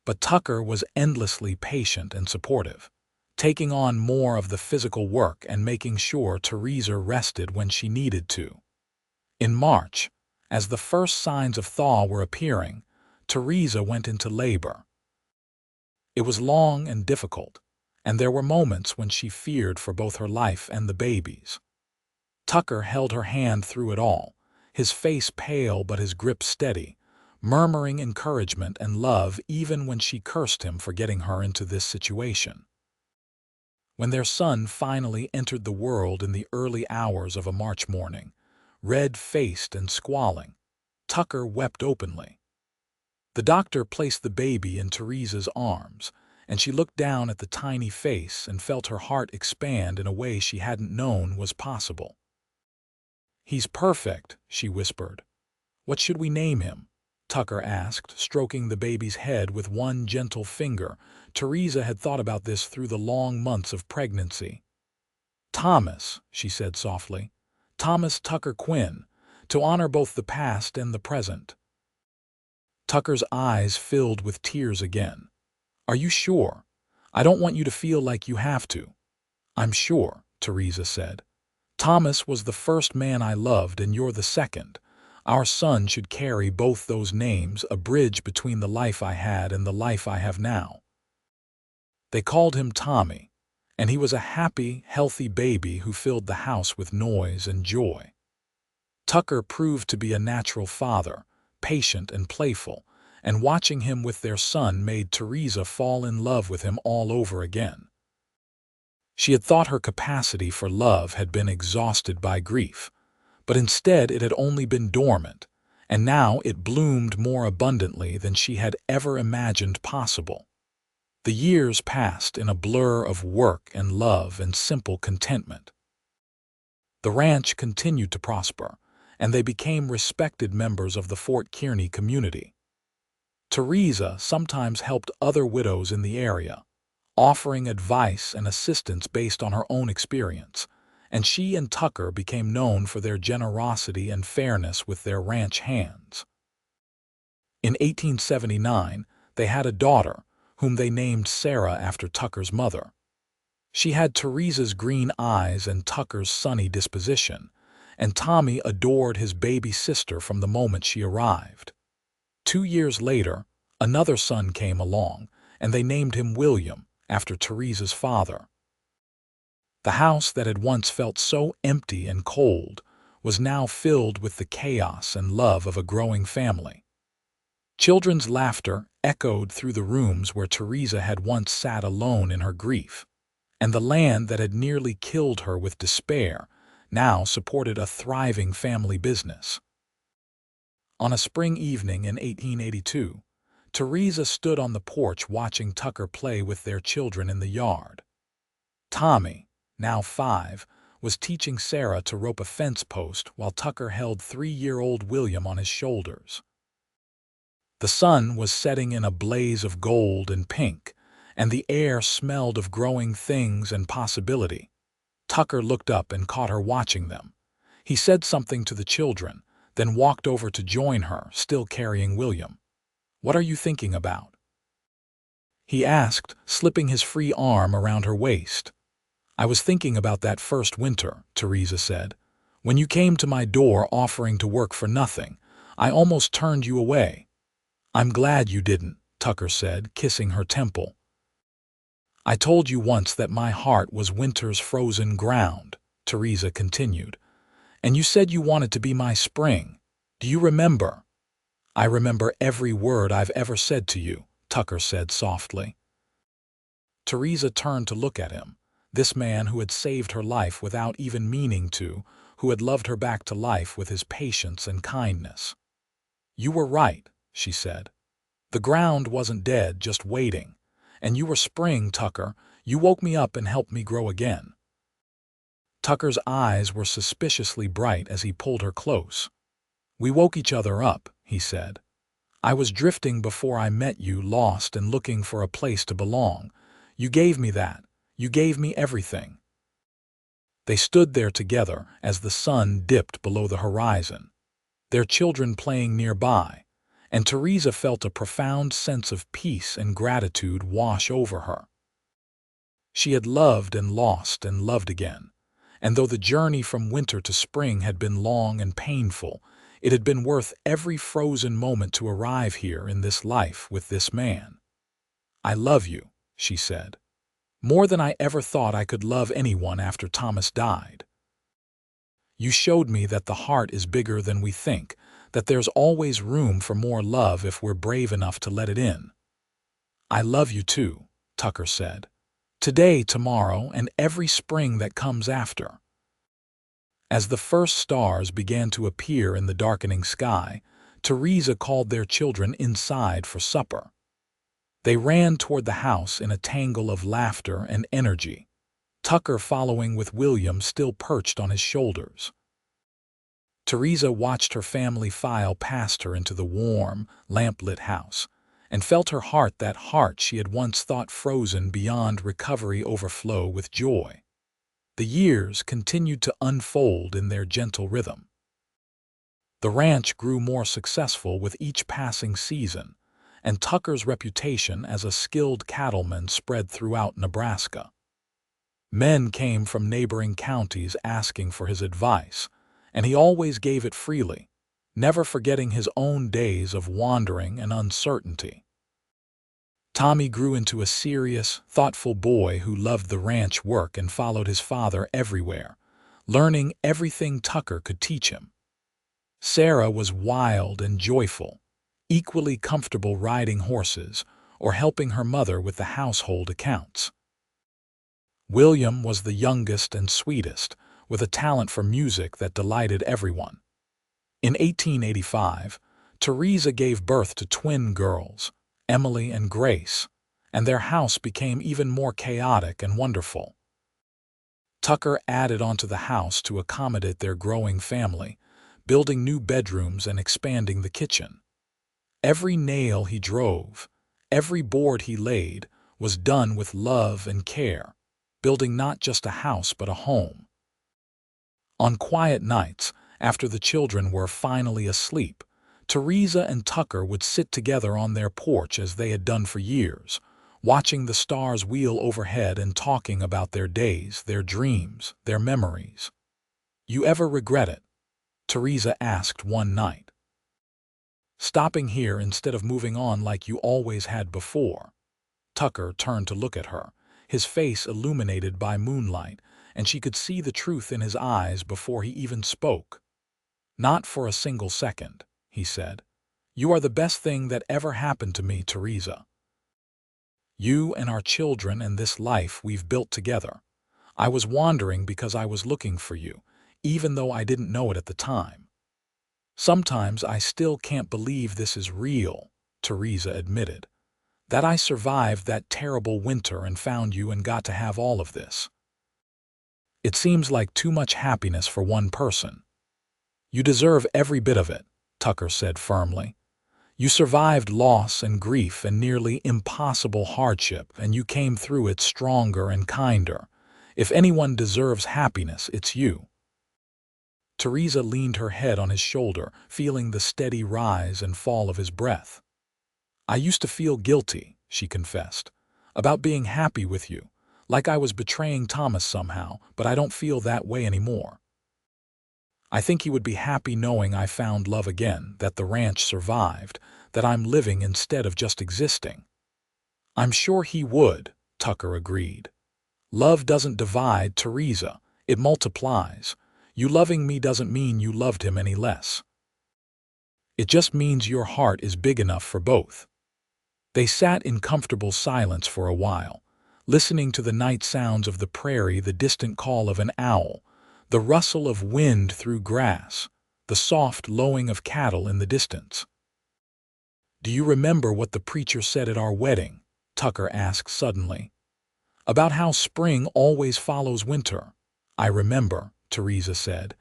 But Tucker was endlessly patient and supportive, taking on more of the physical work and making sure Theresa rested when she needed to. In March, as the first signs of thaw were appearing, Theresa went into labor. It was long and difficult, and there were moments when she feared for both her life and the baby's. Tucker held her hand through it all, his face pale but his grip steady, murmuring encouragement and love even when she cursed him for getting her into this situation. When their son finally entered the world in the early hours of a March morning, red-faced and squalling, Tucker wept openly. The doctor placed the baby in Theresa's arms, and she looked down at the tiny face and felt her heart expand in a way she hadn't known was possible. "He's perfect," she whispered. "What should we name him?" Tucker asked, stroking the baby's head with one gentle finger. Theresa had thought about this through the long months of pregnancy. "Thomas," she said softly. "Thomas Tucker Quinn, to honor both the past and the present." Tucker's eyes filled with tears again. "Are you sure? I don't want you to feel like you have to." "I'm sure," Theresa said. "Thomas was the first man I loved and you're the second. Our son should carry both those names, a bridge between the life I had and the life I have now." They called him Tommy, and he was a happy, healthy baby who filled the house with noise and joy. Tucker proved to be a natural father, patient and playful, and watching him with their son made Theresa fall in love with him all over again. She had thought her capacity for love had been exhausted by grief, but instead it had only been dormant, and now it bloomed more abundantly than she had ever imagined possible. The years passed in a blur of work and love and simple contentment. The ranch continued to prosper, and they became respected members of the Fort Kearny community. Theresa sometimes helped other widows in the area, offering advice and assistance based on her own experience, and she and Tucker became known for their generosity and fairness with their ranch hands. In 1879, they had a daughter, whom they named Sarah after Tucker's mother. She had Theresa's green eyes and Tucker's sunny disposition, and Tommy adored his baby sister from the moment she arrived. 2 years later, another son came along, and they named him William, after Theresa's father. The house that had once felt so empty and cold was now filled with the chaos and love of a growing family. Children's laughter echoed through the rooms where Theresa had once sat alone in her grief, and the land that had nearly killed her with despair now supported a thriving family business. On a spring evening in 1882, Theresa stood on the porch watching Tucker play with their children in the yard. Tommy, now 5, was teaching Sarah to rope a fence post while Tucker held 3-year-old William on his shoulders. The sun was setting in a blaze of gold and pink, and the air smelled of growing things and possibility. Tucker looked up and caught her watching them. He said something to the children, then walked over to join her, still carrying William. "What are you thinking about?" he asked, slipping his free arm around her waist. "I was thinking about that first winter," Theresa said. "When you came to my door offering to work for nothing, I almost turned you away." "I'm glad you didn't," Tucker said, kissing her temple. "I told you once that my heart was winter's frozen ground," Theresa continued. "And you said you wanted to be my spring. Do you remember?" "I remember every word I've ever said to you," Tucker said softly. Theresa turned to look at him, this man who had saved her life without even meaning to, who had loved her back to life with his patience and kindness. "You were right," she said. "The ground wasn't dead, just waiting. And you were spring, Tucker. You woke me up and helped me grow again." Tucker's eyes were suspiciously bright as he pulled her close. "We woke each other up," he said. "I was drifting before I met you, lost and looking for a place to belong. You gave me that. You gave me everything." They stood there together as the sun dipped below the horizon, their children playing nearby, and Theresa felt a profound sense of peace and gratitude wash over her. She had loved and lost and loved again, and though the journey from winter to spring had been long and painful, it had been worth every frozen moment to arrive here in this life with this man. "I love you," she said, "more than I ever thought I could love anyone after Thomas died. You showed me that the heart is bigger than we think, that there's always room for more love if we're brave enough to let it in." "I love you too," Tucker said. "Today, tomorrow, and every spring that comes after." As the first stars began to appear in the darkening sky, Theresa called their children inside for supper. They ran toward the house in a tangle of laughter and energy, Tucker following with William still perched on his shoulders. Theresa watched her family file past her into the warm, lamp-lit house, and felt her heart, that heart she had once thought frozen beyond recovery, overflow with joy. The years continued to unfold in their gentle rhythm. The ranch grew more successful with each passing season, and Tucker's reputation as a skilled cattleman spread throughout Nebraska. Men came from neighboring counties asking for his advice, and he always gave it freely, never forgetting his own days of wandering and uncertainty. Tommy grew into a serious, thoughtful boy who loved the ranch work and followed his father everywhere, learning everything Tucker could teach him. Sarah was wild and joyful, equally comfortable riding horses or helping her mother with the household accounts. William was the youngest and sweetest, with a talent for music that delighted everyone. In 1885, Theresa gave birth to twin girls, Emily and Grace, and their house became even more chaotic and wonderful. Tucker added onto the house to accommodate their growing family, building new bedrooms and expanding the kitchen. Every nail he drove, every board he laid, was done with love and care, building not just a house but a home. On quiet nights, after the children were finally asleep, Theresa and Tucker would sit together on their porch as they had done for years, watching the stars wheel overhead and talking about their days, their dreams, their memories. "You ever regret it?" Theresa asked one night. "Stopping here instead of moving on like you always had before?" Tucker turned to look at her, his face illuminated by moonlight, and she could see the truth in his eyes before he even spoke. "Not for a single second," he said. "You are the best thing that ever happened to me, Theresa. You and our children and this life we've built together. I was wandering because I was looking for you, even though I didn't know it at the time. Sometimes I still can't believe this is real," Theresa admitted. "That I survived that terrible winter and found you and got to have all of this. It seems like too much happiness for one person." "You deserve every bit of it," Tucker said firmly. "You survived loss and grief and nearly impossible hardship, and you came through it stronger and kinder. If anyone deserves happiness, it's you." Theresa leaned her head on his shoulder, feeling the steady rise and fall of his breath. "I used to feel guilty," she confessed, "about being happy with you, like I was betraying Thomas somehow, but I don't feel that way anymore. I think he would be happy knowing I found love again, that the ranch survived, that I'm living instead of just existing." "I'm sure he would," Tucker agreed. "Love doesn't divide, Theresa, it multiplies. You loving me doesn't mean you loved him any less. It just means your heart is big enough for both." They sat in comfortable silence for a while, listening to the night sounds of the prairie, the distant call of an owl, the rustle of wind through grass, the soft lowing of cattle in the distance. "Do you remember what the preacher said at our wedding?" Tucker asked suddenly. "About how spring always follows winter." "I remember," Theresa said.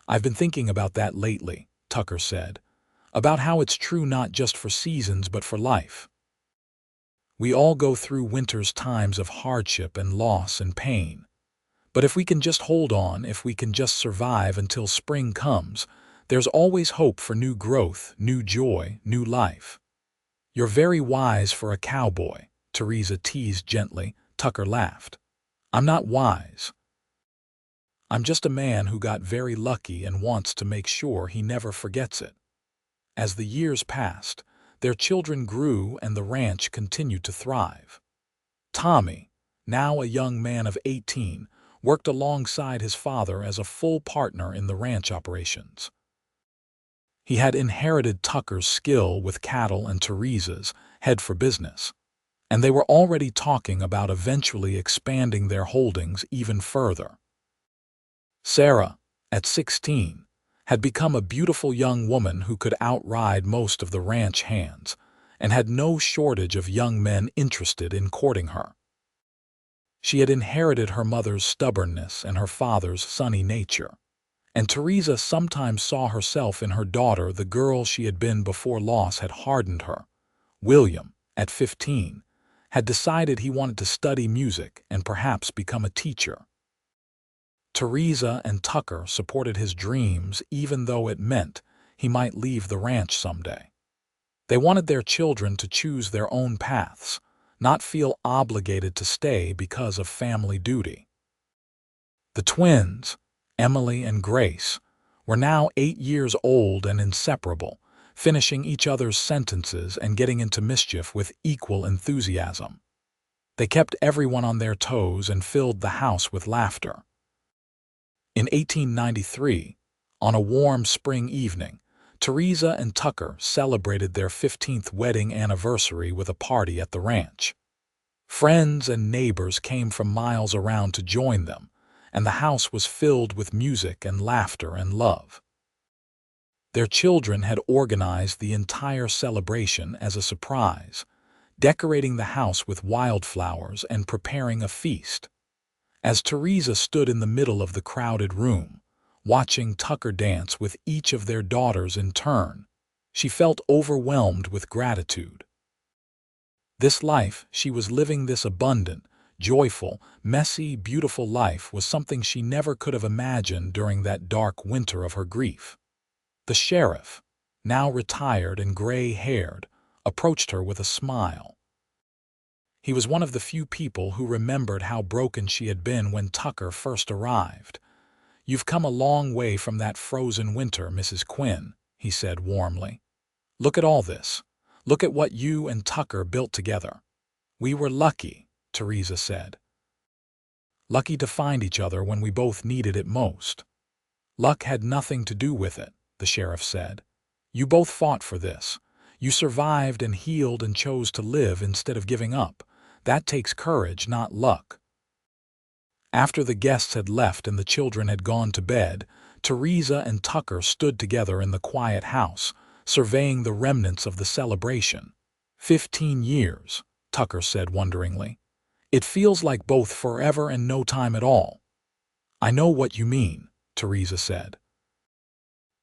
"I've been thinking about that lately," Tucker said. "About how it's true not just for seasons but for life. We all go through winter's times of hardship and loss and pain. But if we can just hold on, if we can just survive until spring comes, there's always hope for new growth, new joy, new life." "You're very wise for a cowboy," Theresa teased gently. Tucker laughed. "I'm not wise. I'm just a man who got very lucky and wants to make sure he never forgets it." As the years passed, their children grew and the ranch continued to thrive. Tommy, now a young man of 18, worked alongside his father as a full partner in the ranch operations. He had inherited Tucker's skill with cattle and Theresa's head for business, and they were already talking about eventually expanding their holdings even further. Sarah, at 16, had become a beautiful young woman who could outride most of the ranch hands, and had no shortage of young men interested in courting her. She had inherited her mother's stubbornness and her father's sunny nature, and Theresa sometimes saw herself in her daughter, the girl she had been before loss had hardened her. William, at 15, had decided he wanted to study music and perhaps become a teacher. Theresa and Tucker supported his dreams even though it meant he might leave the ranch someday. They wanted their children to choose their own paths, not feel obligated to stay because of family duty. The twins, Emily and Grace, were now 8 years old and inseparable, finishing each other's sentences and getting into mischief with equal enthusiasm. They kept everyone on their toes and filled the house with laughter. In 1893, on a warm spring evening, Theresa and Tucker celebrated their 15th wedding anniversary with a party at the ranch. Friends and neighbors came from miles around to join them, and the house was filled with music and laughter and love. Their children had organized the entire celebration as a surprise, decorating the house with wildflowers and preparing a feast. As Theresa stood in the middle of the crowded room, watching Tucker dance with each of their daughters in turn. She felt overwhelmed with gratitude. This life she was living, this abundant, joyful, messy, beautiful life, was something she never could have imagined during that dark winter of her grief. The sheriff, now retired and gray-haired, approached her with a smile. He was one of the few people who remembered how broken she had been when Tucker first arrived. "You've come a long way from that frozen winter, Mrs. Quinn," he said warmly. "Look at all this. Look at what you and Tucker built together." "We were lucky," Theresa said. "Lucky to find each other when we both needed it most." "Luck had nothing to do with it," the sheriff said. "You both fought for this. You survived and healed and chose to live instead of giving up. That takes courage, not luck." After the guests had left and the children had gone to bed, Theresa and Tucker stood together in the quiet house, surveying the remnants of the celebration. 15 years, Tucker said wonderingly. "It feels like both forever and no time at all." "I know what you mean," Theresa said.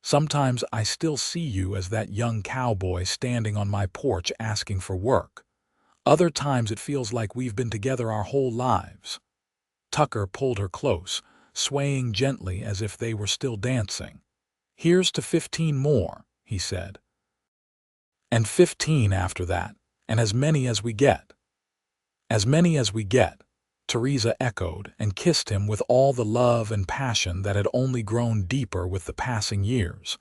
"Sometimes I still see you as that young cowboy standing on my porch asking for work. Other times it feels like we've been together our whole lives." Tucker pulled her close, swaying gently as if they were still dancing. "Here's to 15 more," he said. "And 15 after that, and as many as we get." "As many as we get," Theresa echoed and kissed him with all the love and passion that had only grown deeper with the passing years.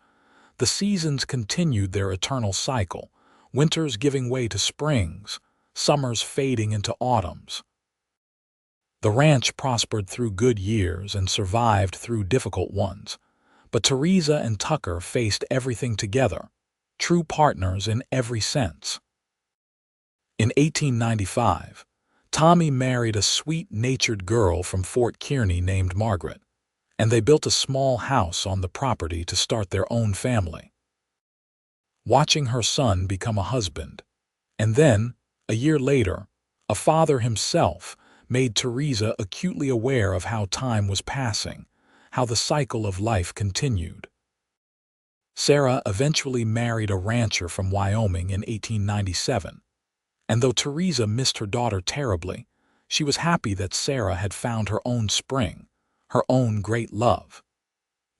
The seasons continued their eternal cycle, winters giving way to springs, summers fading into autumns. The ranch prospered through good years and survived through difficult ones, but Theresa and Tucker faced everything together, true partners in every sense. In 1895, Tommy married a sweet-natured girl from Fort Kearny named Margaret, and they built a small house on the property to start their own family. Watching her son become a husband, and then, a year later, a father himself, made Theresa acutely aware of how time was passing, how the cycle of life continued. Sarah eventually married a rancher from Wyoming in 1897, and though Theresa missed her daughter terribly, she was happy that Sarah had found her own spring, her own great love.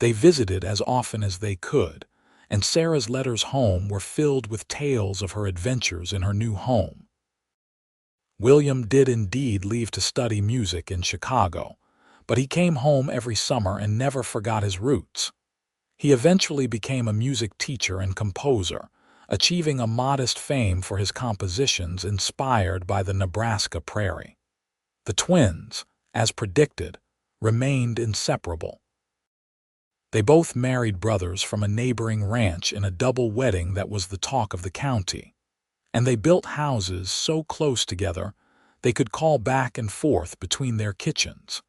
They visited as often as they could, and Sarah's letters home were filled with tales of her adventures in her new home. William did indeed leave to study music in Chicago, but he came home every summer and never forgot his roots. He eventually became a music teacher and composer, achieving a modest fame for his compositions inspired by the Nebraska prairie. The twins, as predicted, remained inseparable. They both married brothers from a neighboring ranch in a double wedding that was the talk of the county, and they built houses so close together they could call back and forth between their kitchens.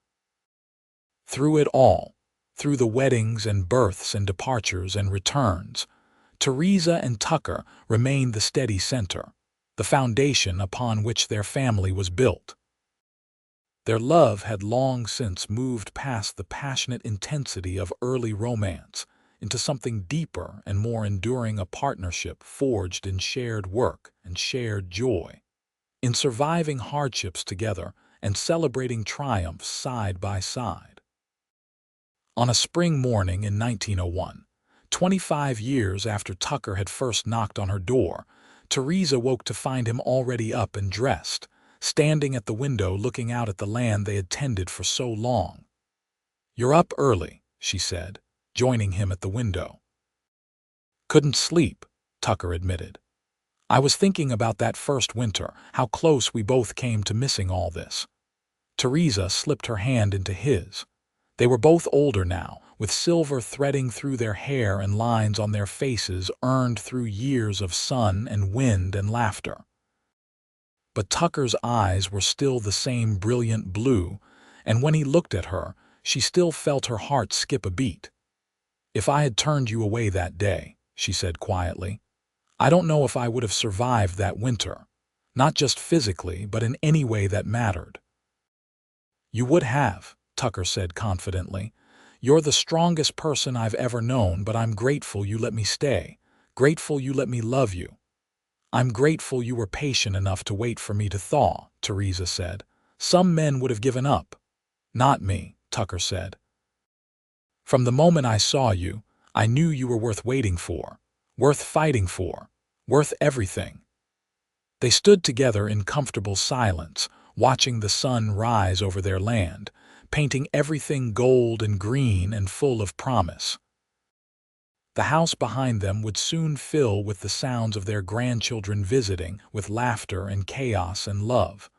Through it all, through the weddings and births and departures and returns, Theresa and Tucker remained the steady center, the foundation upon which their family was built. Their love had long since moved past the passionate intensity of early romance into something deeper and more enduring, a partnership forged in shared work and shared joy, in surviving hardships together and celebrating triumphs side by side. On a spring morning in 1901, 25 years after Tucker had first knocked on her door, Theresa woke to find him already up and dressed, standing at the window looking out at the land they had tended for so long. "You're up early," she said, joining him at the window. "Couldn't sleep," Tucker admitted. "I was thinking about that first winter, how close we both came to missing all this." Theresa slipped her hand into his. They were both older now, with silver threading through their hair and lines on their faces earned through years of sun and wind and laughter. But Tucker's eyes were still the same brilliant blue, and when he looked at her, she still felt her heart skip a beat. "If I had turned you away that day," she said quietly, "I don't know if I would have survived that winter, not just physically, but in any way that mattered." "You would have," Tucker said confidently. "You're the strongest person I've ever known, but I'm grateful you let me stay. Grateful you let me love you. I'm grateful you were patient enough to wait for me to thaw," Theresa said. "Some men would have given up." "Not me," Tucker said. "From the moment I saw you, I knew you were worth waiting for, worth fighting for, worth everything." They stood together in comfortable silence, watching the sun rise over their land, painting everything gold and green and full of promise. The house behind them would soon fill with the sounds of their grandchildren visiting, with laughter and chaos and love.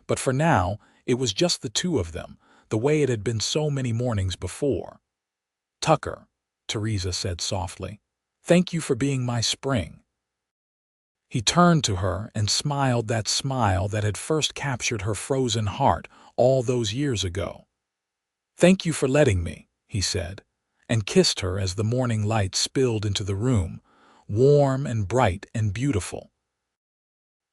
But for now, it was just the two of them, the way it had been so many mornings before. "Tucker," Theresa said softly, "thank you for being my spring." He turned to her and smiled that smile that had first captured her frozen heart all those years ago. "Thank you for letting me," he said, and kissed her as the morning light spilled into the room, warm and bright and beautiful.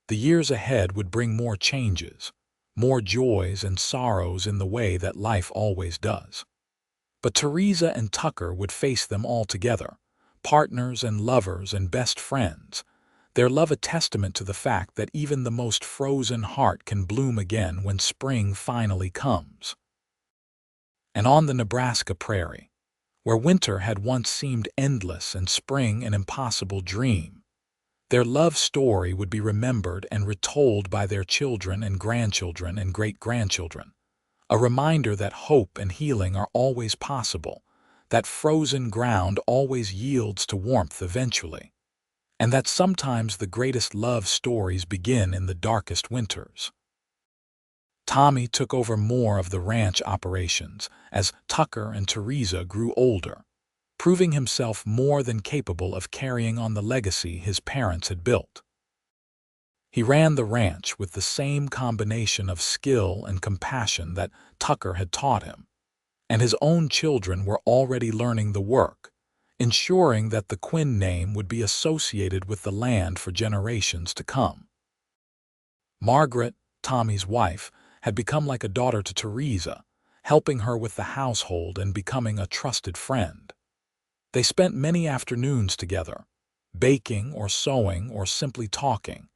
The years ahead would bring more changes, more joys and sorrows in the way that life always does. But Theresa and Tucker would face them all together, partners and lovers and best friends, their love a testament to the fact that even the most frozen heart can bloom again when spring finally comes. And on the Nebraska prairie, where winter had once seemed endless and spring an impossible dream, their love story would be remembered and retold by their children and grandchildren and great-grandchildren, a reminder that hope and healing are always possible, that frozen ground always yields to warmth eventually, and that sometimes the greatest love stories begin in the darkest winters. Tommy took over more of the ranch operations as Tucker and Theresa grew older, proving himself more than capable of carrying on the legacy his parents had built. He ran the ranch with the same combination of skill and compassion that Tucker had taught him, and his own children were already learning the work, ensuring that the Quinn name would be associated with the land for generations to come. Margaret, Tommy's wife, had become like a daughter to Theresa, helping her with the household and becoming a trusted friend. They spent many afternoons together, baking or sewing or simply talking,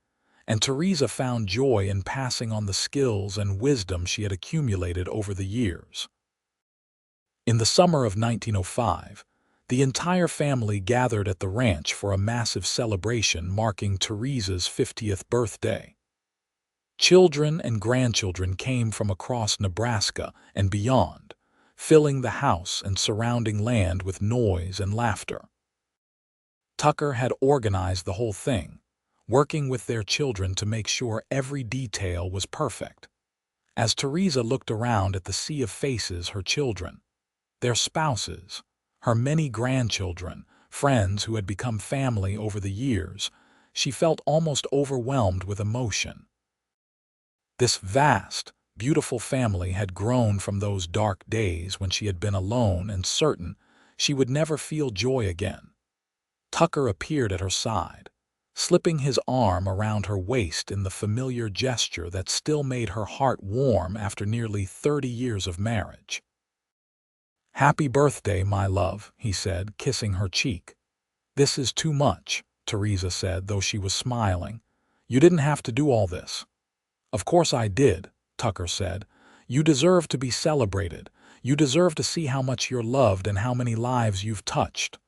and Theresa found joy in passing on the skills and wisdom she had accumulated over the years. In the summer of 1905, the entire family gathered at the ranch for a massive celebration marking Theresa's 50th birthday. Children and grandchildren came from across Nebraska and beyond, filling the house and surrounding land with noise and laughter. Tucker had organized the whole thing, working with their children to make sure every detail was perfect. As Theresa looked around at the sea of faces, her children, their spouses, her many grandchildren, friends who had become family over the years, she felt almost overwhelmed with emotion. This vast, beautiful family had grown from those dark days when she had been alone and certain she would never feel joy again. Tucker appeared at her side, slipping his arm around her waist in the familiar gesture that still made her heart warm after nearly 30 years of marriage. "Happy birthday, my love," he said, kissing her cheek. "This is too much," Theresa said, though she was smiling. "You didn't have to do all this." "Of course I did," Tucker said. "You deserve to be celebrated. You deserve to see how much you're loved and how many lives you've touched."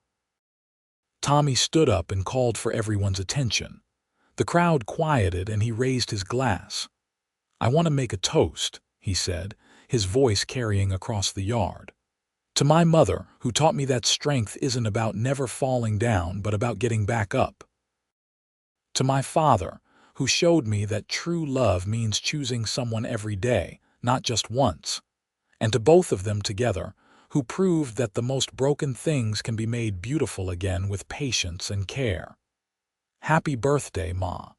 Tommy stood up and called for everyone's attention. The crowd quieted and he raised his glass. "I want to make a toast," he said, his voice carrying across the yard. "To my mother, who taught me that strength isn't about never falling down but about getting back up. To my father, who showed me that true love means choosing someone every day, not just once. And to both of them together, who proved that the most broken things can be made beautiful again with patience and care. Happy birthday, Ma."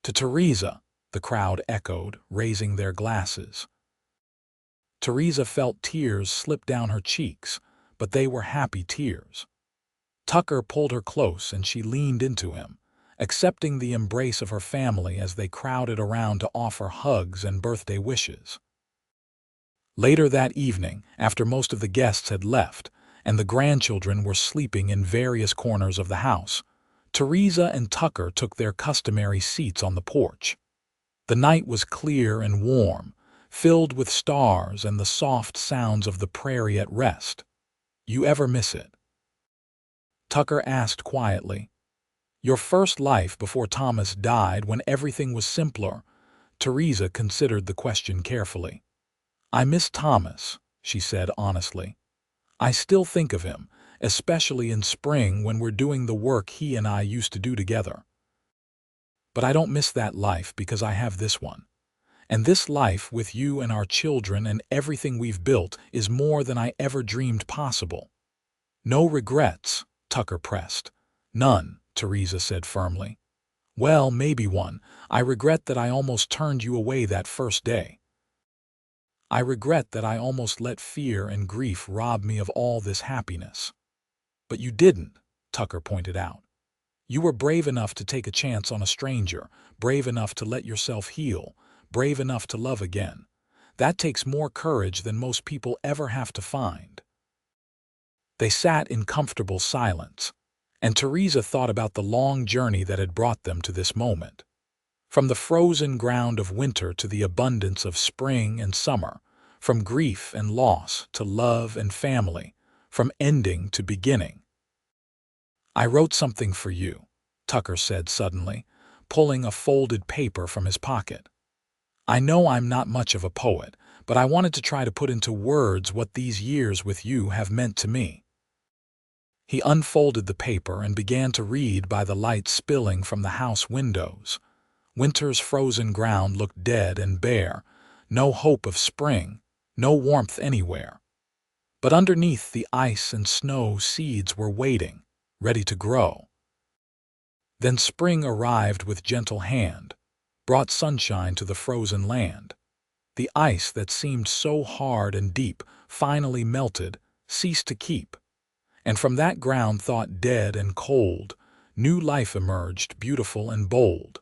"To Theresa," the crowd echoed, raising their glasses. Theresa felt tears slip down her cheeks, but they were happy tears. Tucker pulled her close and she leaned into him, accepting the embrace of her family as they crowded around to offer hugs and birthday wishes. Later that evening, after most of the guests had left, and the grandchildren were sleeping in various corners of the house, Theresa and Tucker took their customary seats on the porch. The night was clear and warm, filled with stars and the soft sounds of the prairie at rest. "You ever miss it?" Tucker asked quietly. "Your first life before Thomas died, when everything was simpler?" Theresa considered the question carefully. "I miss Thomas," she said honestly. "I still think of him, especially in spring when we're doing the work he and I used to do together. But I don't miss that life because I have this one. And this life with you and our children and everything we've built is more than I ever dreamed possible." "No regrets," Tucker pressed. "None," Theresa said firmly. "Well, maybe one. I regret that I almost turned you away that first day. I regret that I almost let fear and grief rob me of all this happiness." "But you didn't," Tucker pointed out. "You were brave enough to take a chance on a stranger, brave enough to let yourself heal, brave enough to love again. That takes more courage than most people ever have to find." They sat in comfortable silence, and Theresa thought about the long journey that had brought them to this moment. From the frozen ground of winter to the abundance of spring and summer, from grief and loss to love and family, from ending to beginning. "I wrote something for you," Tucker said suddenly, pulling a folded paper from his pocket. "I know I'm not much of a poet, but I wanted to try to put into words what these years with you have meant to me." He unfolded the paper and began to read by the light spilling from the house windows. Winter's frozen ground looked dead and bare, no hope of spring, no warmth anywhere. But underneath the ice and snow, seeds were waiting, ready to grow. Then spring arrived with gentle hand, brought sunshine to the frozen land. The ice that seemed so hard and deep finally melted, ceased to keep. And from that ground thought dead and cold, new life emerged, beautiful and bold.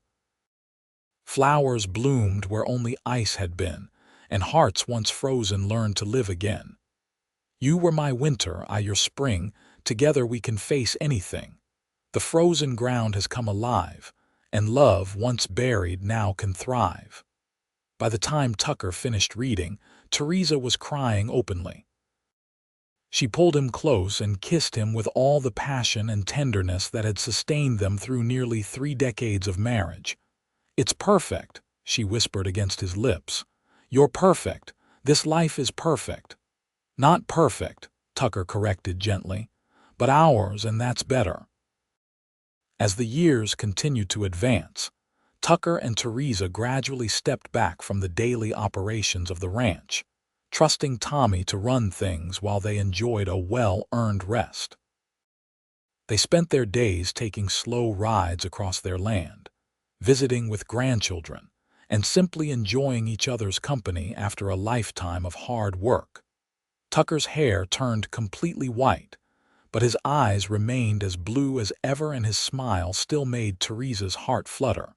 Flowers bloomed where only ice had been, and hearts once frozen learned to live again. You were my winter, I your spring, together we can face anything. The frozen ground has come alive, and love, once buried, now can thrive. By the time Tucker finished reading, Theresa was crying openly. She pulled him close and kissed him with all the passion and tenderness that had sustained them through nearly 3 decades of marriage. "It's perfect," she whispered against his lips. "You're perfect. This life is perfect." "Not perfect," Tucker corrected gently, "but ours, and that's better." As the years continued to advance, Tucker and Theresa gradually stepped back from the daily operations of the ranch, trusting Tommy to run things while they enjoyed a well-earned rest. They spent their days taking slow rides across their land, visiting with grandchildren, and simply enjoying each other's company after a lifetime of hard work. Tucker's hair turned completely white, but his eyes remained as blue as ever and his smile still made Theresa's heart flutter.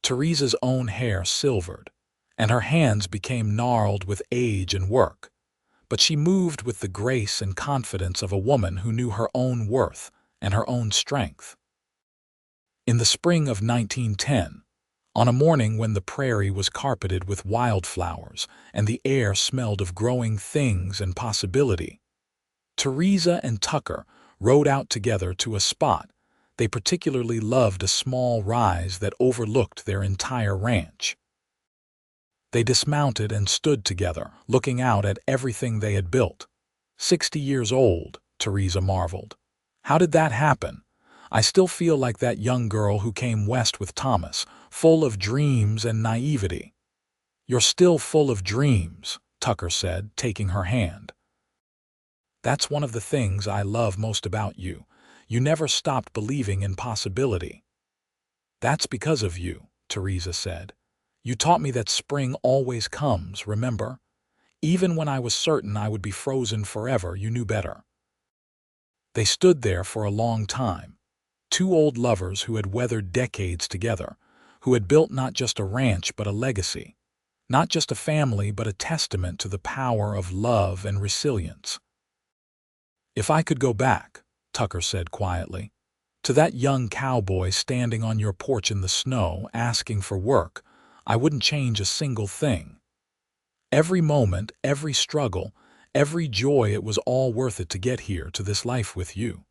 Theresa's own hair silvered, and her hands became gnarled with age and work, but she moved with the grace and confidence of a woman who knew her own worth and her own strength. In the spring of 1910, on a morning when the prairie was carpeted with wildflowers and the air smelled of growing things and possibility, Theresa and Tucker rode out together to a spot they particularly loved, a small rise that overlooked their entire ranch. They dismounted and stood together, looking out at everything they had built. 60 years old, Theresa marveled. "How did that happen? I still feel like that young girl who came west with Thomas, full of dreams and naivety." "You're still full of dreams," Tucker said, taking her hand. "That's one of the things I love most about you. You never stopped believing in possibility." "That's because of you," Theresa said. "You taught me that spring always comes, remember? Even when I was certain I would be frozen forever, you knew better." They stood there for a long time, two old lovers who had weathered decades together, who had built not just a ranch but a legacy. Not just a family, but a testament to the power of love and resilience. "If I could go back," Tucker said quietly, "to that young cowboy standing on your porch in the snow asking for work, I wouldn't change a single thing. Every moment, every struggle, every joy, it was all worth it to get here to this life with you."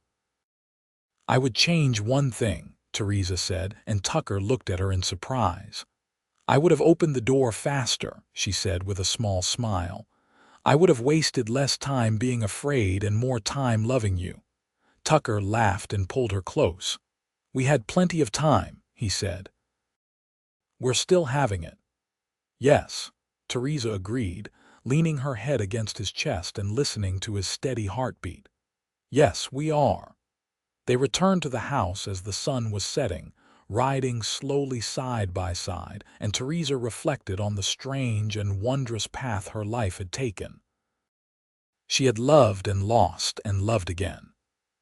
"I would change one thing," Theresa said, and Tucker looked at her in surprise. "I would have opened the door faster," she said with a small smile. "I would have wasted less time being afraid and more time loving you." Tucker laughed and pulled her close. "We had plenty of time," he said. "We're still having it." "Yes," Theresa agreed, leaning her head against his chest and listening to his steady heartbeat. "Yes, we are." They returned to the house as the sun was setting, riding slowly side by side, and Theresa reflected on the strange and wondrous path her life had taken. She had loved and lost and loved again.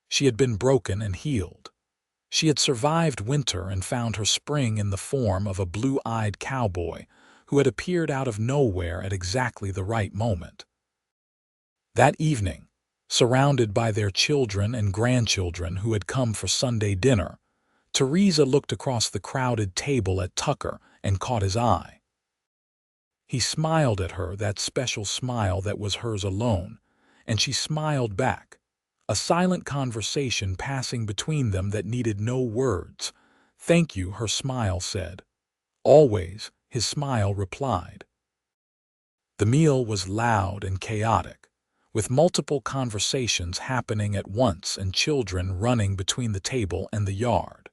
She had been broken and healed. She had survived winter and found her spring in the form of a blue-eyed cowboy who had appeared out of nowhere at exactly the right moment. That evening, surrounded by their children and grandchildren who had come for Sunday dinner, Theresa looked across the crowded table at Tucker and caught his eye. He smiled at her, that special smile that was hers alone, and she smiled back, a silent conversation passing between them that needed no words. "Thank you," her smile said. "Always," his smile replied. The meal was loud and chaotic, with multiple conversations happening at once and children running between the table and the yard.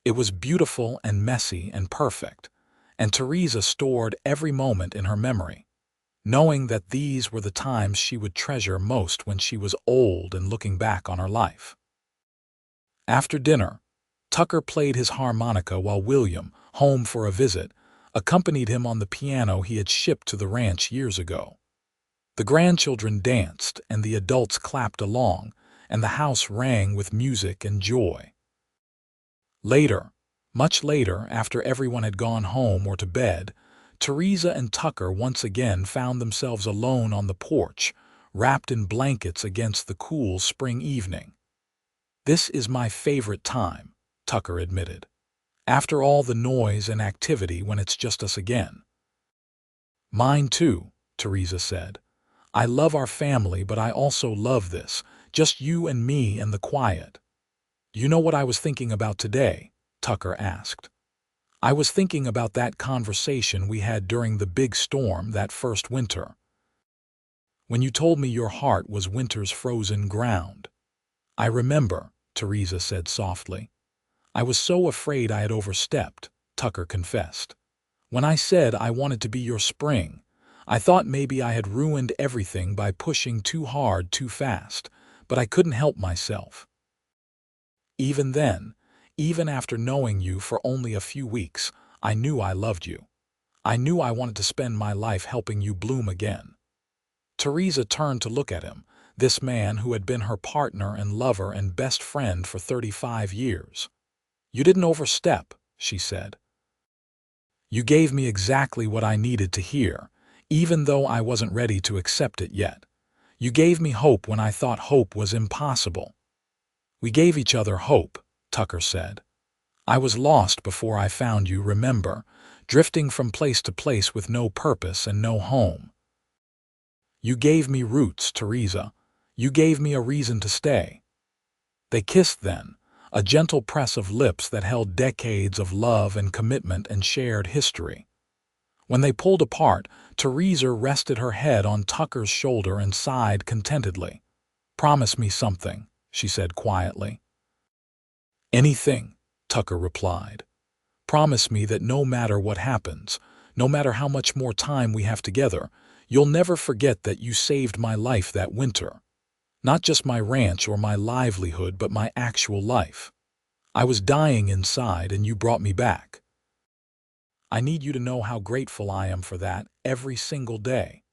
It was beautiful and messy and perfect, and Theresa stored every moment in her memory, knowing that these were the times she would treasure most when she was old and looking back on her life. After dinner, Tucker played his harmonica while William, home for a visit, accompanied him on the piano he had shipped to the ranch years ago. The grandchildren danced and the adults clapped along, and the house rang with music and joy. Later, much later, after everyone had gone home or to bed, Theresa and Tucker once again found themselves alone on the porch, wrapped in blankets against the cool spring evening. "This is my favorite time," Tucker admitted. "After all the noise and activity, when it's just us again." "Mine too," Theresa said. "I love our family, but I also love this, just you and me and the quiet." "You know what I was thinking about today?" Tucker asked. "I was thinking about that conversation we had during the big storm that first winter. When you told me your heart was winter's frozen ground." "I remember," Theresa said softly. "I was so afraid I had overstepped," Tucker confessed. "When I said I wanted to be your spring, I thought maybe I had ruined everything by pushing too hard too fast, but I couldn't help myself. Even then, even after knowing you for only a few weeks, I knew I loved you. I knew I wanted to spend my life helping you bloom again." Theresa turned to look at him, this man who had been her partner and lover and best friend for 35 years. "You didn't overstep," she said. "You gave me exactly what I needed to hear, even though I wasn't ready to accept it yet. You gave me hope when I thought hope was impossible." "We gave each other hope," Tucker said. "I was lost before I found you, remember, drifting from place to place with no purpose and no home. You gave me roots, Theresa. You gave me a reason to stay." They kissed then, a gentle press of lips that held decades of love and commitment and shared history. When they pulled apart, Theresa rested her head on Tucker's shoulder and sighed contentedly. "Promise me something," she said quietly. "Anything," Tucker replied. "Promise me that no matter what happens, no matter how much more time we have together, you'll never forget that you saved my life that winter. Not just my ranch or my livelihood, but my actual life. I was dying inside and you brought me back. I need you to know how grateful I am for that every single day."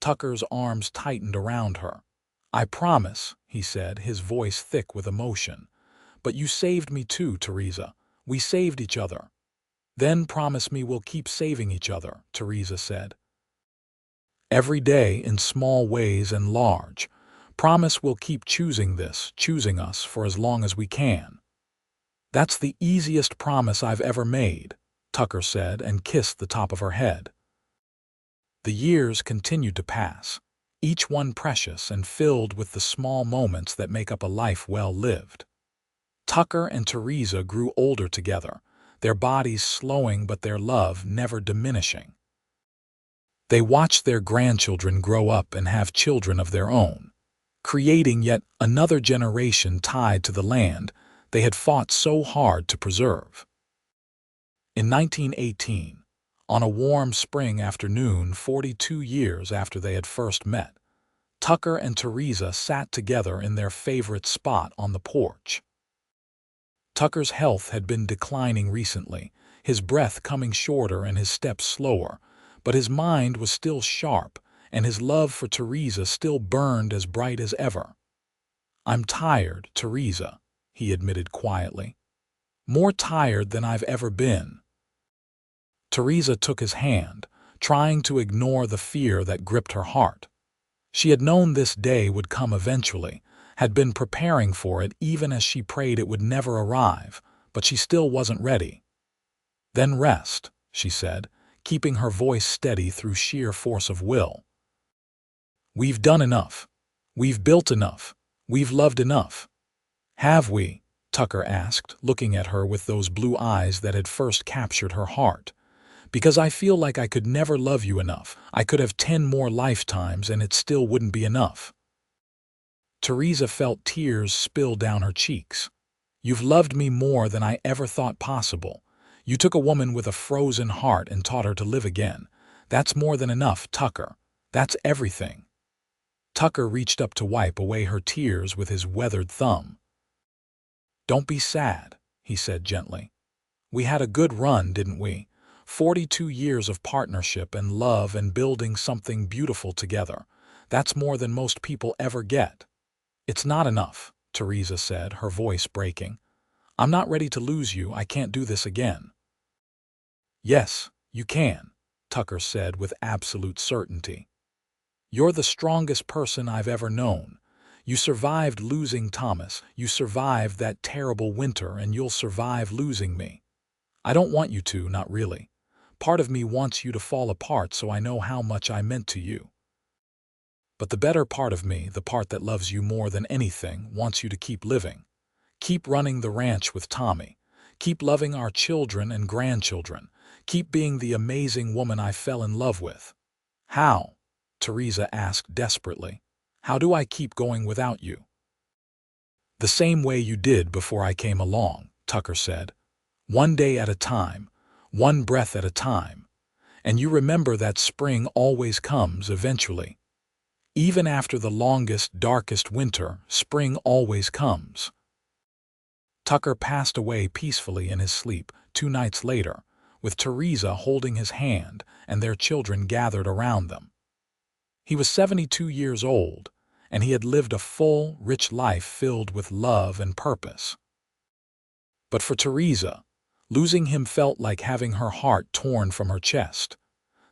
Tucker's arms tightened around her. "I promise," he said, his voice thick with emotion. "But you saved me too, Theresa. We saved each other." Then promise me we'll keep saving each other, Theresa said. Every day, in small ways and large. Promise we'll keep choosing us for as long as we can. That's the easiest promise I've ever made, Tucker said and kissed the top of her head. The years continued to pass, each one precious and filled with the small moments that make up a life well lived. Tucker and Theresa grew older together, their bodies slowing but their love never diminishing. They watched their grandchildren grow up and have children of their own, creating yet another generation tied to the land they had fought so hard to preserve. In 1918, on a warm spring afternoon 42 years after they had first met, Tucker and Theresa sat together in their favorite spot on the porch. Tucker's health had been declining recently, his breath coming shorter and his steps slower, but his mind was still sharp, and his love for Theresa still burned as bright as ever. "I'm tired, Theresa," he admitted quietly. "More tired than I've ever been." Theresa took his hand, trying to ignore the fear that gripped her heart. She had known this day would come eventually, had been preparing for it even as she prayed it would never arrive, but she still wasn't ready. "Then rest," she said, keeping her voice steady through sheer force of will. "We've done enough. We've built enough. We've loved enough." "Have we?" Tucker asked, looking at her with those blue eyes that had first captured her heart. "Because I feel like I could never love you enough. I could have 10 more lifetimes and it still wouldn't be enough." Theresa felt tears spill down her cheeks. "You've loved me more than I ever thought possible. You took a woman with a frozen heart and taught her to live again. That's more than enough, Tucker. That's everything." Tucker reached up to wipe away her tears with his weathered thumb. "Don't be sad," he said gently. "We had a good run, didn't we? 42 years of partnership and love and building something beautiful together. That's more than most people ever get." "It's not enough," Theresa said, her voice breaking. "I'm not ready to lose you. I can't do this again." "Yes, you can," Tucker said with absolute certainty. "You're the strongest person I've ever known. You survived losing Thomas, you survived that terrible winter, and you'll survive losing me. I don't want you to, not really. Part of me wants you to fall apart so I know how much I meant to you. But the better part of me, the part that loves you more than anything, wants you to keep living. Keep running the ranch with Tommy. Keep loving our children and grandchildren. Keep being the amazing woman I fell in love with." "How?" Theresa asked desperately. "How do I keep going without you?" "The same way you did before I came along," Tucker said. "One day at a time, one breath at a time. And you remember that spring always comes eventually. Even after the longest, darkest winter, spring always comes." Tucker passed away peacefully in his sleep 2 nights later, with Theresa holding his hand and their children gathered around them. He was 72 years old, and he had lived a full, rich life filled with love and purpose. But for Theresa, losing him felt like having her heart torn from her chest.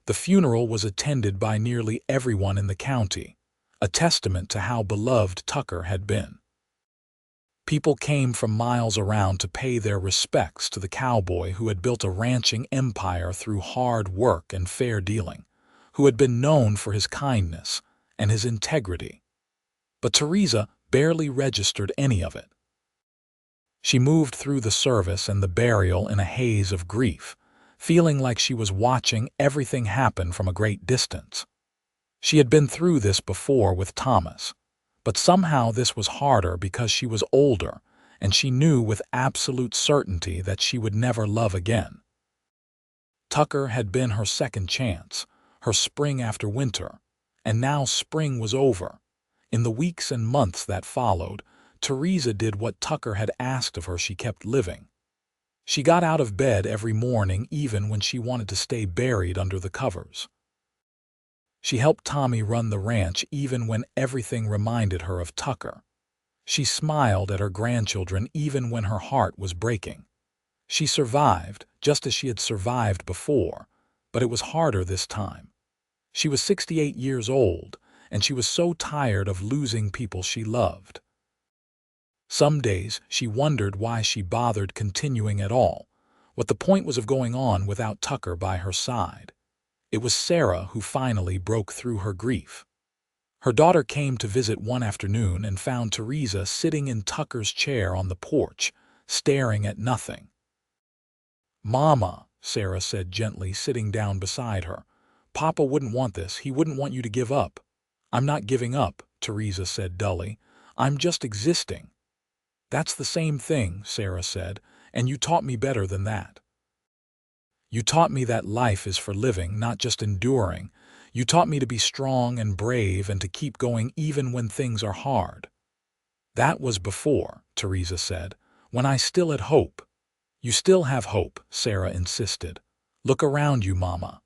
The funeral was attended by nearly everyone in the county, a testament to how beloved Tucker had been. People came from miles around to pay their respects to the cowboy who had built a ranching empire through hard work and fair dealing, who had been known for his kindness and his integrity. But Theresa barely registered any of it. She moved through the service and the burial in a haze of grief, feeling like she was watching everything happen from a great distance. She had been through this before with Thomas, but somehow this was harder because she was older and she knew with absolute certainty that she would never love again. Tucker had been her second chance, her spring after winter, and now spring was over. In the weeks and months that followed, Theresa did what Tucker had asked of her. She kept living. She got out of bed every morning even when she wanted to stay buried under the covers. She helped Tommy run the ranch even when everything reminded her of Tucker. She smiled at her grandchildren even when her heart was breaking. She survived, just as she had survived before, but it was harder this time. She was 68 years old, and she was so tired of losing people she loved. Some days she wondered why she bothered continuing at all, what the point was of going on without Tucker by her side. It was Sarah who finally broke through her grief. Her daughter came to visit one afternoon and found Theresa sitting in Tucker's chair on the porch, staring at nothing. "Mama," Sarah said gently, sitting down beside her, "Papa wouldn't want this. He wouldn't want you to give up." "I'm not giving up," Theresa said dully. "I'm just existing." "That's the same thing," Sarah said, "and you taught me better than that. You taught me that life is for living, not just enduring. You taught me to be strong and brave and to keep going even when things are hard." "That was before," Theresa said, "when I still had hope." "You still have hope," Sarah insisted. "Look around you, Mama.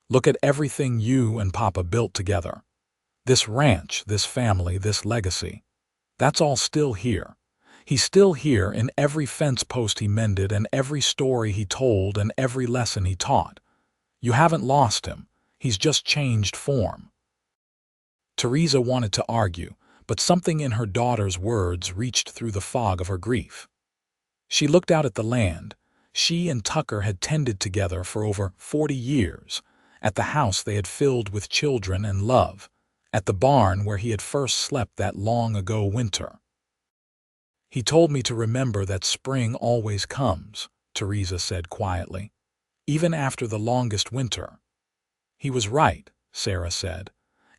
Look at everything you and Papa built together. This ranch, this family, this legacy. That's all still here. He's still here in every fence post he mended and every story he told and every lesson he taught. You haven't lost him. He's just changed form." Theresa wanted to argue, but something in her daughter's words reached through the fog of her grief. She looked out at the land she and Tucker had tended together for over 40 years, at the house they had filled with children and love, at the barn where he had first slept that long-ago winter. "He told me to remember that spring always comes," Theresa said quietly, "even after the longest winter." "He was right," Sarah said,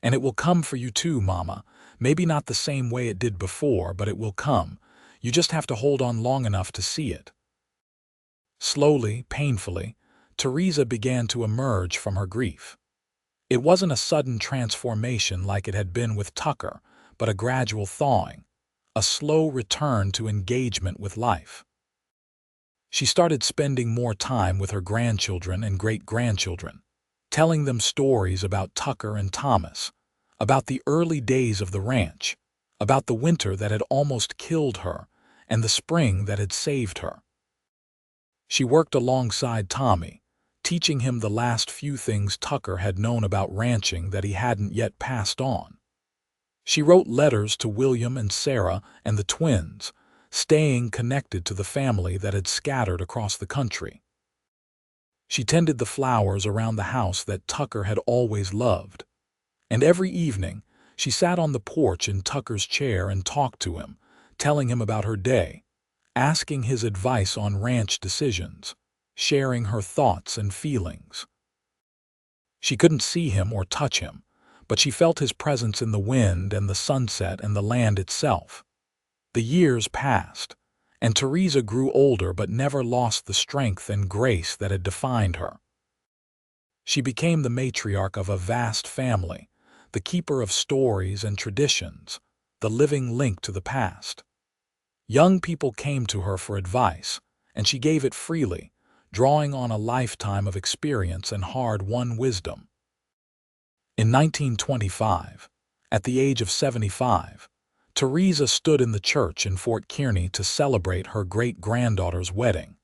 "and it will come for you too, Mama. Maybe not the same way it did before, but it will come. You just have to hold on long enough to see it." Slowly, painfully, Theresa began to emerge from her grief. It wasn't a sudden transformation like it had been with Tucker, but a gradual thawing, a slow return to engagement with life. She started spending more time with her grandchildren and great-grandchildren, telling them stories about Tucker and Thomas, about the early days of the ranch, about the winter that had almost killed her and the spring that had saved her. She worked alongside Tommy, teaching him the last few things Tucker had known about ranching that he hadn't yet passed on. She wrote letters to William and Sarah and the twins, staying connected to the family that had scattered across the country. She tended the flowers around the house that Tucker had always loved, and every evening she sat on the porch in Tucker's chair and talked to him, telling him about her day, asking his advice on ranch decisions, sharing her thoughts and feelings. She couldn't see him or touch him, but she felt his presence in the wind and the sunset and the land itself. The years passed, and Theresa grew older but never lost the strength and grace that had defined her. She became the matriarch of a vast family, the keeper of stories and traditions, the living link to the past. Young people came to her for advice, and she gave it freely, drawing on a lifetime of experience and hard-won wisdom. In 1925, at the age of 75, Theresa stood in the church in Fort Kearny to celebrate her great-granddaughter's wedding.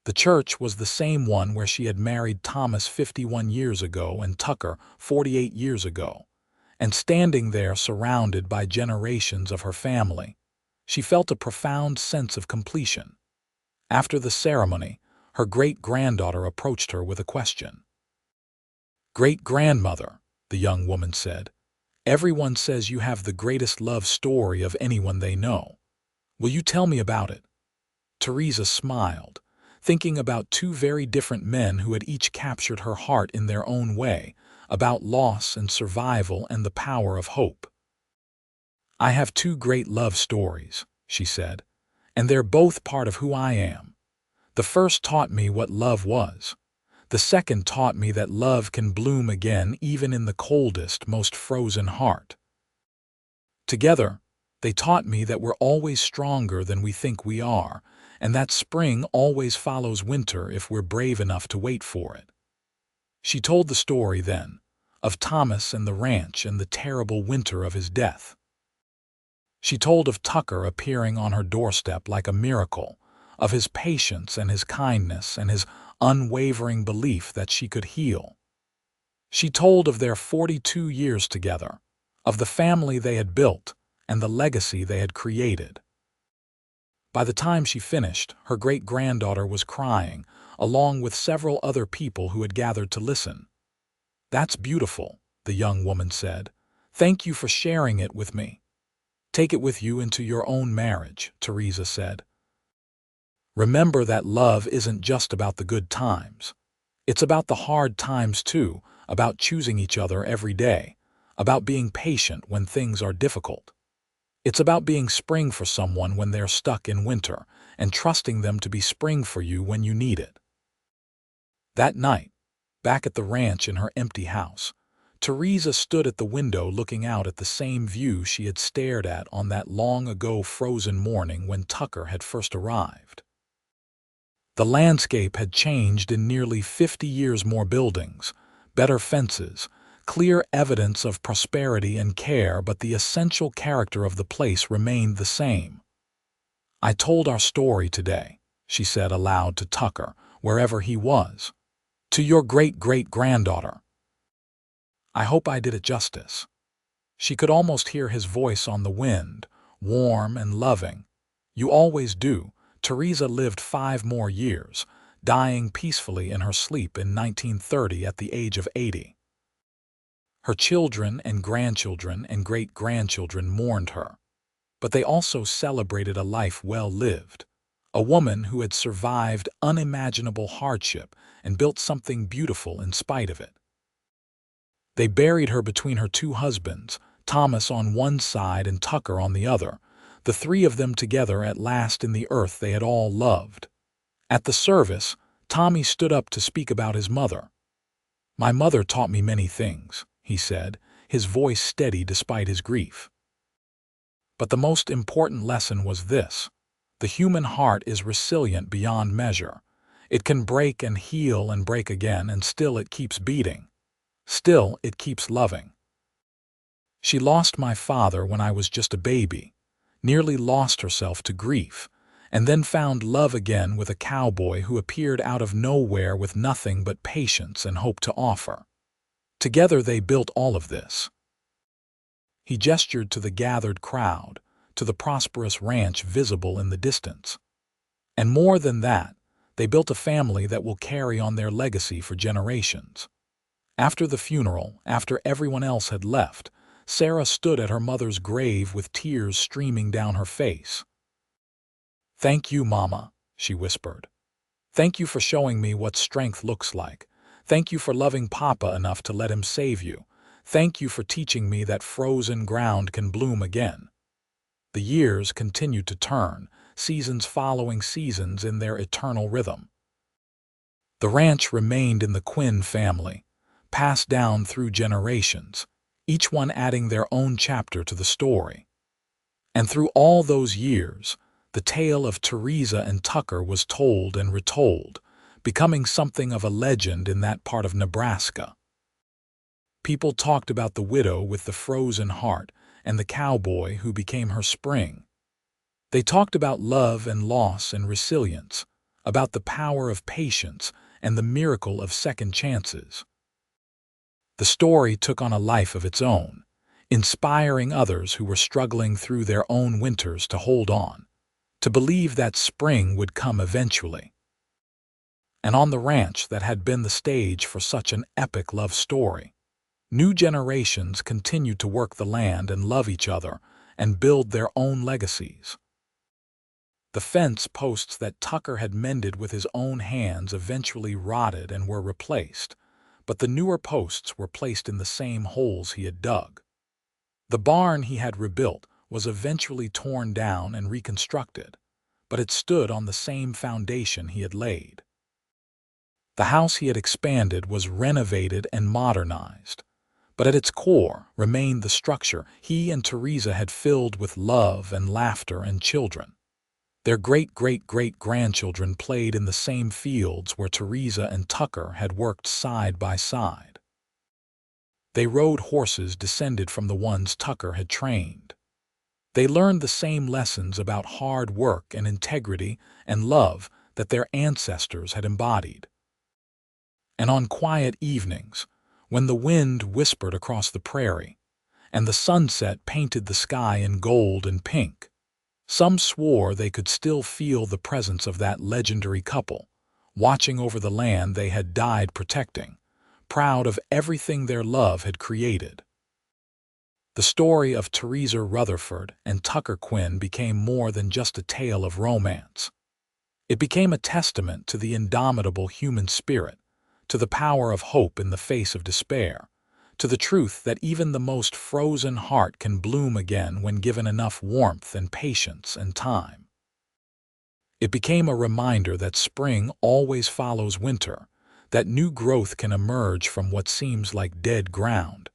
The church was the same one where she had married Thomas 51 years ago and Tucker 48 years ago, and standing there surrounded by generations of her family, she felt a profound sense of completion. After the ceremony, her great-granddaughter approached her with a question. "Great-grandmother," the young woman said, "everyone says you have the greatest love story of anyone they know. Will you tell me about it?" Theresa smiled, thinking about two very different men who had each captured her heart in their own way, about loss and survival and the power of hope. "I have two great love stories," she said, "and they're both part of who I am. The first taught me what love was. The second taught me that love can bloom again even in the coldest, most frozen heart. Together, they taught me that we're always stronger than we think we are, and that spring always follows winter if we're brave enough to wait for it." She told the story then, of Thomas and the ranch and the terrible winter of his death. She told of Tucker appearing on her doorstep like a miracle, of his patience and his kindness and his unwavering belief that she could heal. She told of their 42 years together, of the family they had built and the legacy they had created. By the time she finished, her great-granddaughter was crying, along with several other people who had gathered to listen. "That's beautiful," the young woman said. "Thank you for sharing it with me." "Take it with you into your own marriage," Theresa said. "Remember that love isn't just about the good times. It's about the hard times too, about choosing each other every day, about being patient when things are difficult. It's about being spring for someone when they're stuck in winter, and trusting them to be spring for you when you need it." That night, back at the ranch in her empty house, Theresa stood at the window looking out at the same view she had stared at on that long-ago frozen morning when Tucker had first arrived. The landscape had changed in nearly 50 years. More buildings, better fences, clear evidence of prosperity and care, but the essential character of the place remained the same. "I told our story today," she said aloud to Tucker, wherever he was. "To your great-great-granddaughter. I hope I did it justice." She could almost hear his voice on the wind, warm and loving. "You always do." Theresa lived 5 more years, dying peacefully in her sleep in 1930 at the age of 80. Her children and grandchildren and great-grandchildren mourned her, but they also celebrated a life well lived, a woman who had survived unimaginable hardship and built something beautiful in spite of it. They buried her between her 2 husbands, Thomas on one side and Tucker on the other, the 3 of them together at last in the earth they had all loved. At the service, Tommy stood up to speak about his mother. "My mother taught me many things," he said, his voice steady despite his grief. "But the most important lesson was this: the human heart is resilient beyond measure. It can break and heal and break again, and still it keeps beating. Still it keeps loving. She lost my father when I was just a baby, nearly lost herself to grief, and then found love again with a cowboy who appeared out of nowhere with nothing but patience and hope to offer. Together they built all of this." He gestured to the gathered crowd, to the prosperous ranch visible in the distance. "And more than that, they built a family that will carry on their legacy for generations." After the funeral, after everyone else had left, Sarah stood at her mother's grave with tears streaming down her face. "Thank you, Mama," she whispered. "Thank you for showing me what strength looks like. Thank you for loving Papa enough to let him save you. Thank you for teaching me that frozen ground can bloom again." The years continued to turn, seasons following seasons in their eternal rhythm. The ranch remained in the Quinn family, passed down through generations, each one adding their own chapter to the story. And through all those years, the tale of Theresa and Tucker was told and retold, becoming something of a legend in that part of Nebraska. People talked about the widow with the frozen heart and the cowboy who became her spring. They talked about love and loss and resilience, about the power of patience and the miracle of second chances. The story took on a life of its own, inspiring others who were struggling through their own winters to hold on, to believe that spring would come eventually. And on the ranch that had been the stage for such an epic love story, new generations continued to work the land and love each other and build their own legacies. The fence posts that Tucker had mended with his own hands eventually rotted and were replaced, but the newer posts were placed in the same holes he had dug. The barn he had rebuilt was eventually torn down and reconstructed, but it stood on the same foundation he had laid. The house he had expanded was renovated and modernized, but at its core remained the structure he and Theresa had filled with love and laughter and children. Their great-great-great-grandchildren played in the same fields where Theresa and Tucker had worked side by side. They rode horses descended from the ones Tucker had trained. They learned the same lessons about hard work and integrity and love that their ancestors had embodied. And on quiet evenings, when the wind whispered across the prairie and the sunset painted the sky in gold and pink, some swore they could still feel the presence of that legendary couple, watching over the land they had died protecting, proud of everything their love had created. The story of Theresa Rutherford and Tucker Quinn became more than just a tale of romance. It became a testament to the indomitable human spirit, to the power of hope in the face of despair, to the truth that even the most frozen heart can bloom again when given enough warmth and patience and time. It became a reminder that spring always follows winter, that new growth can emerge from what seems like dead ground,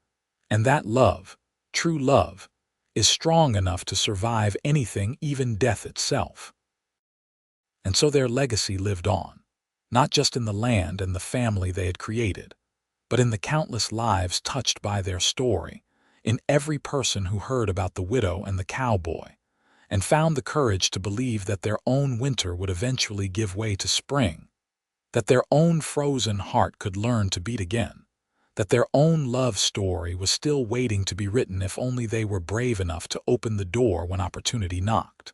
and that love, true love, is strong enough to survive anything, even death itself. And so their legacy lived on, not just in the land and the family they had created, but in the countless lives touched by their story, in every person who heard about the widow and the cowboy, and found the courage to believe that their own winter would eventually give way to spring, that their own frozen heart could learn to beat again, that their own love story was still waiting to be written if only they were brave enough to open the door when opportunity knocked.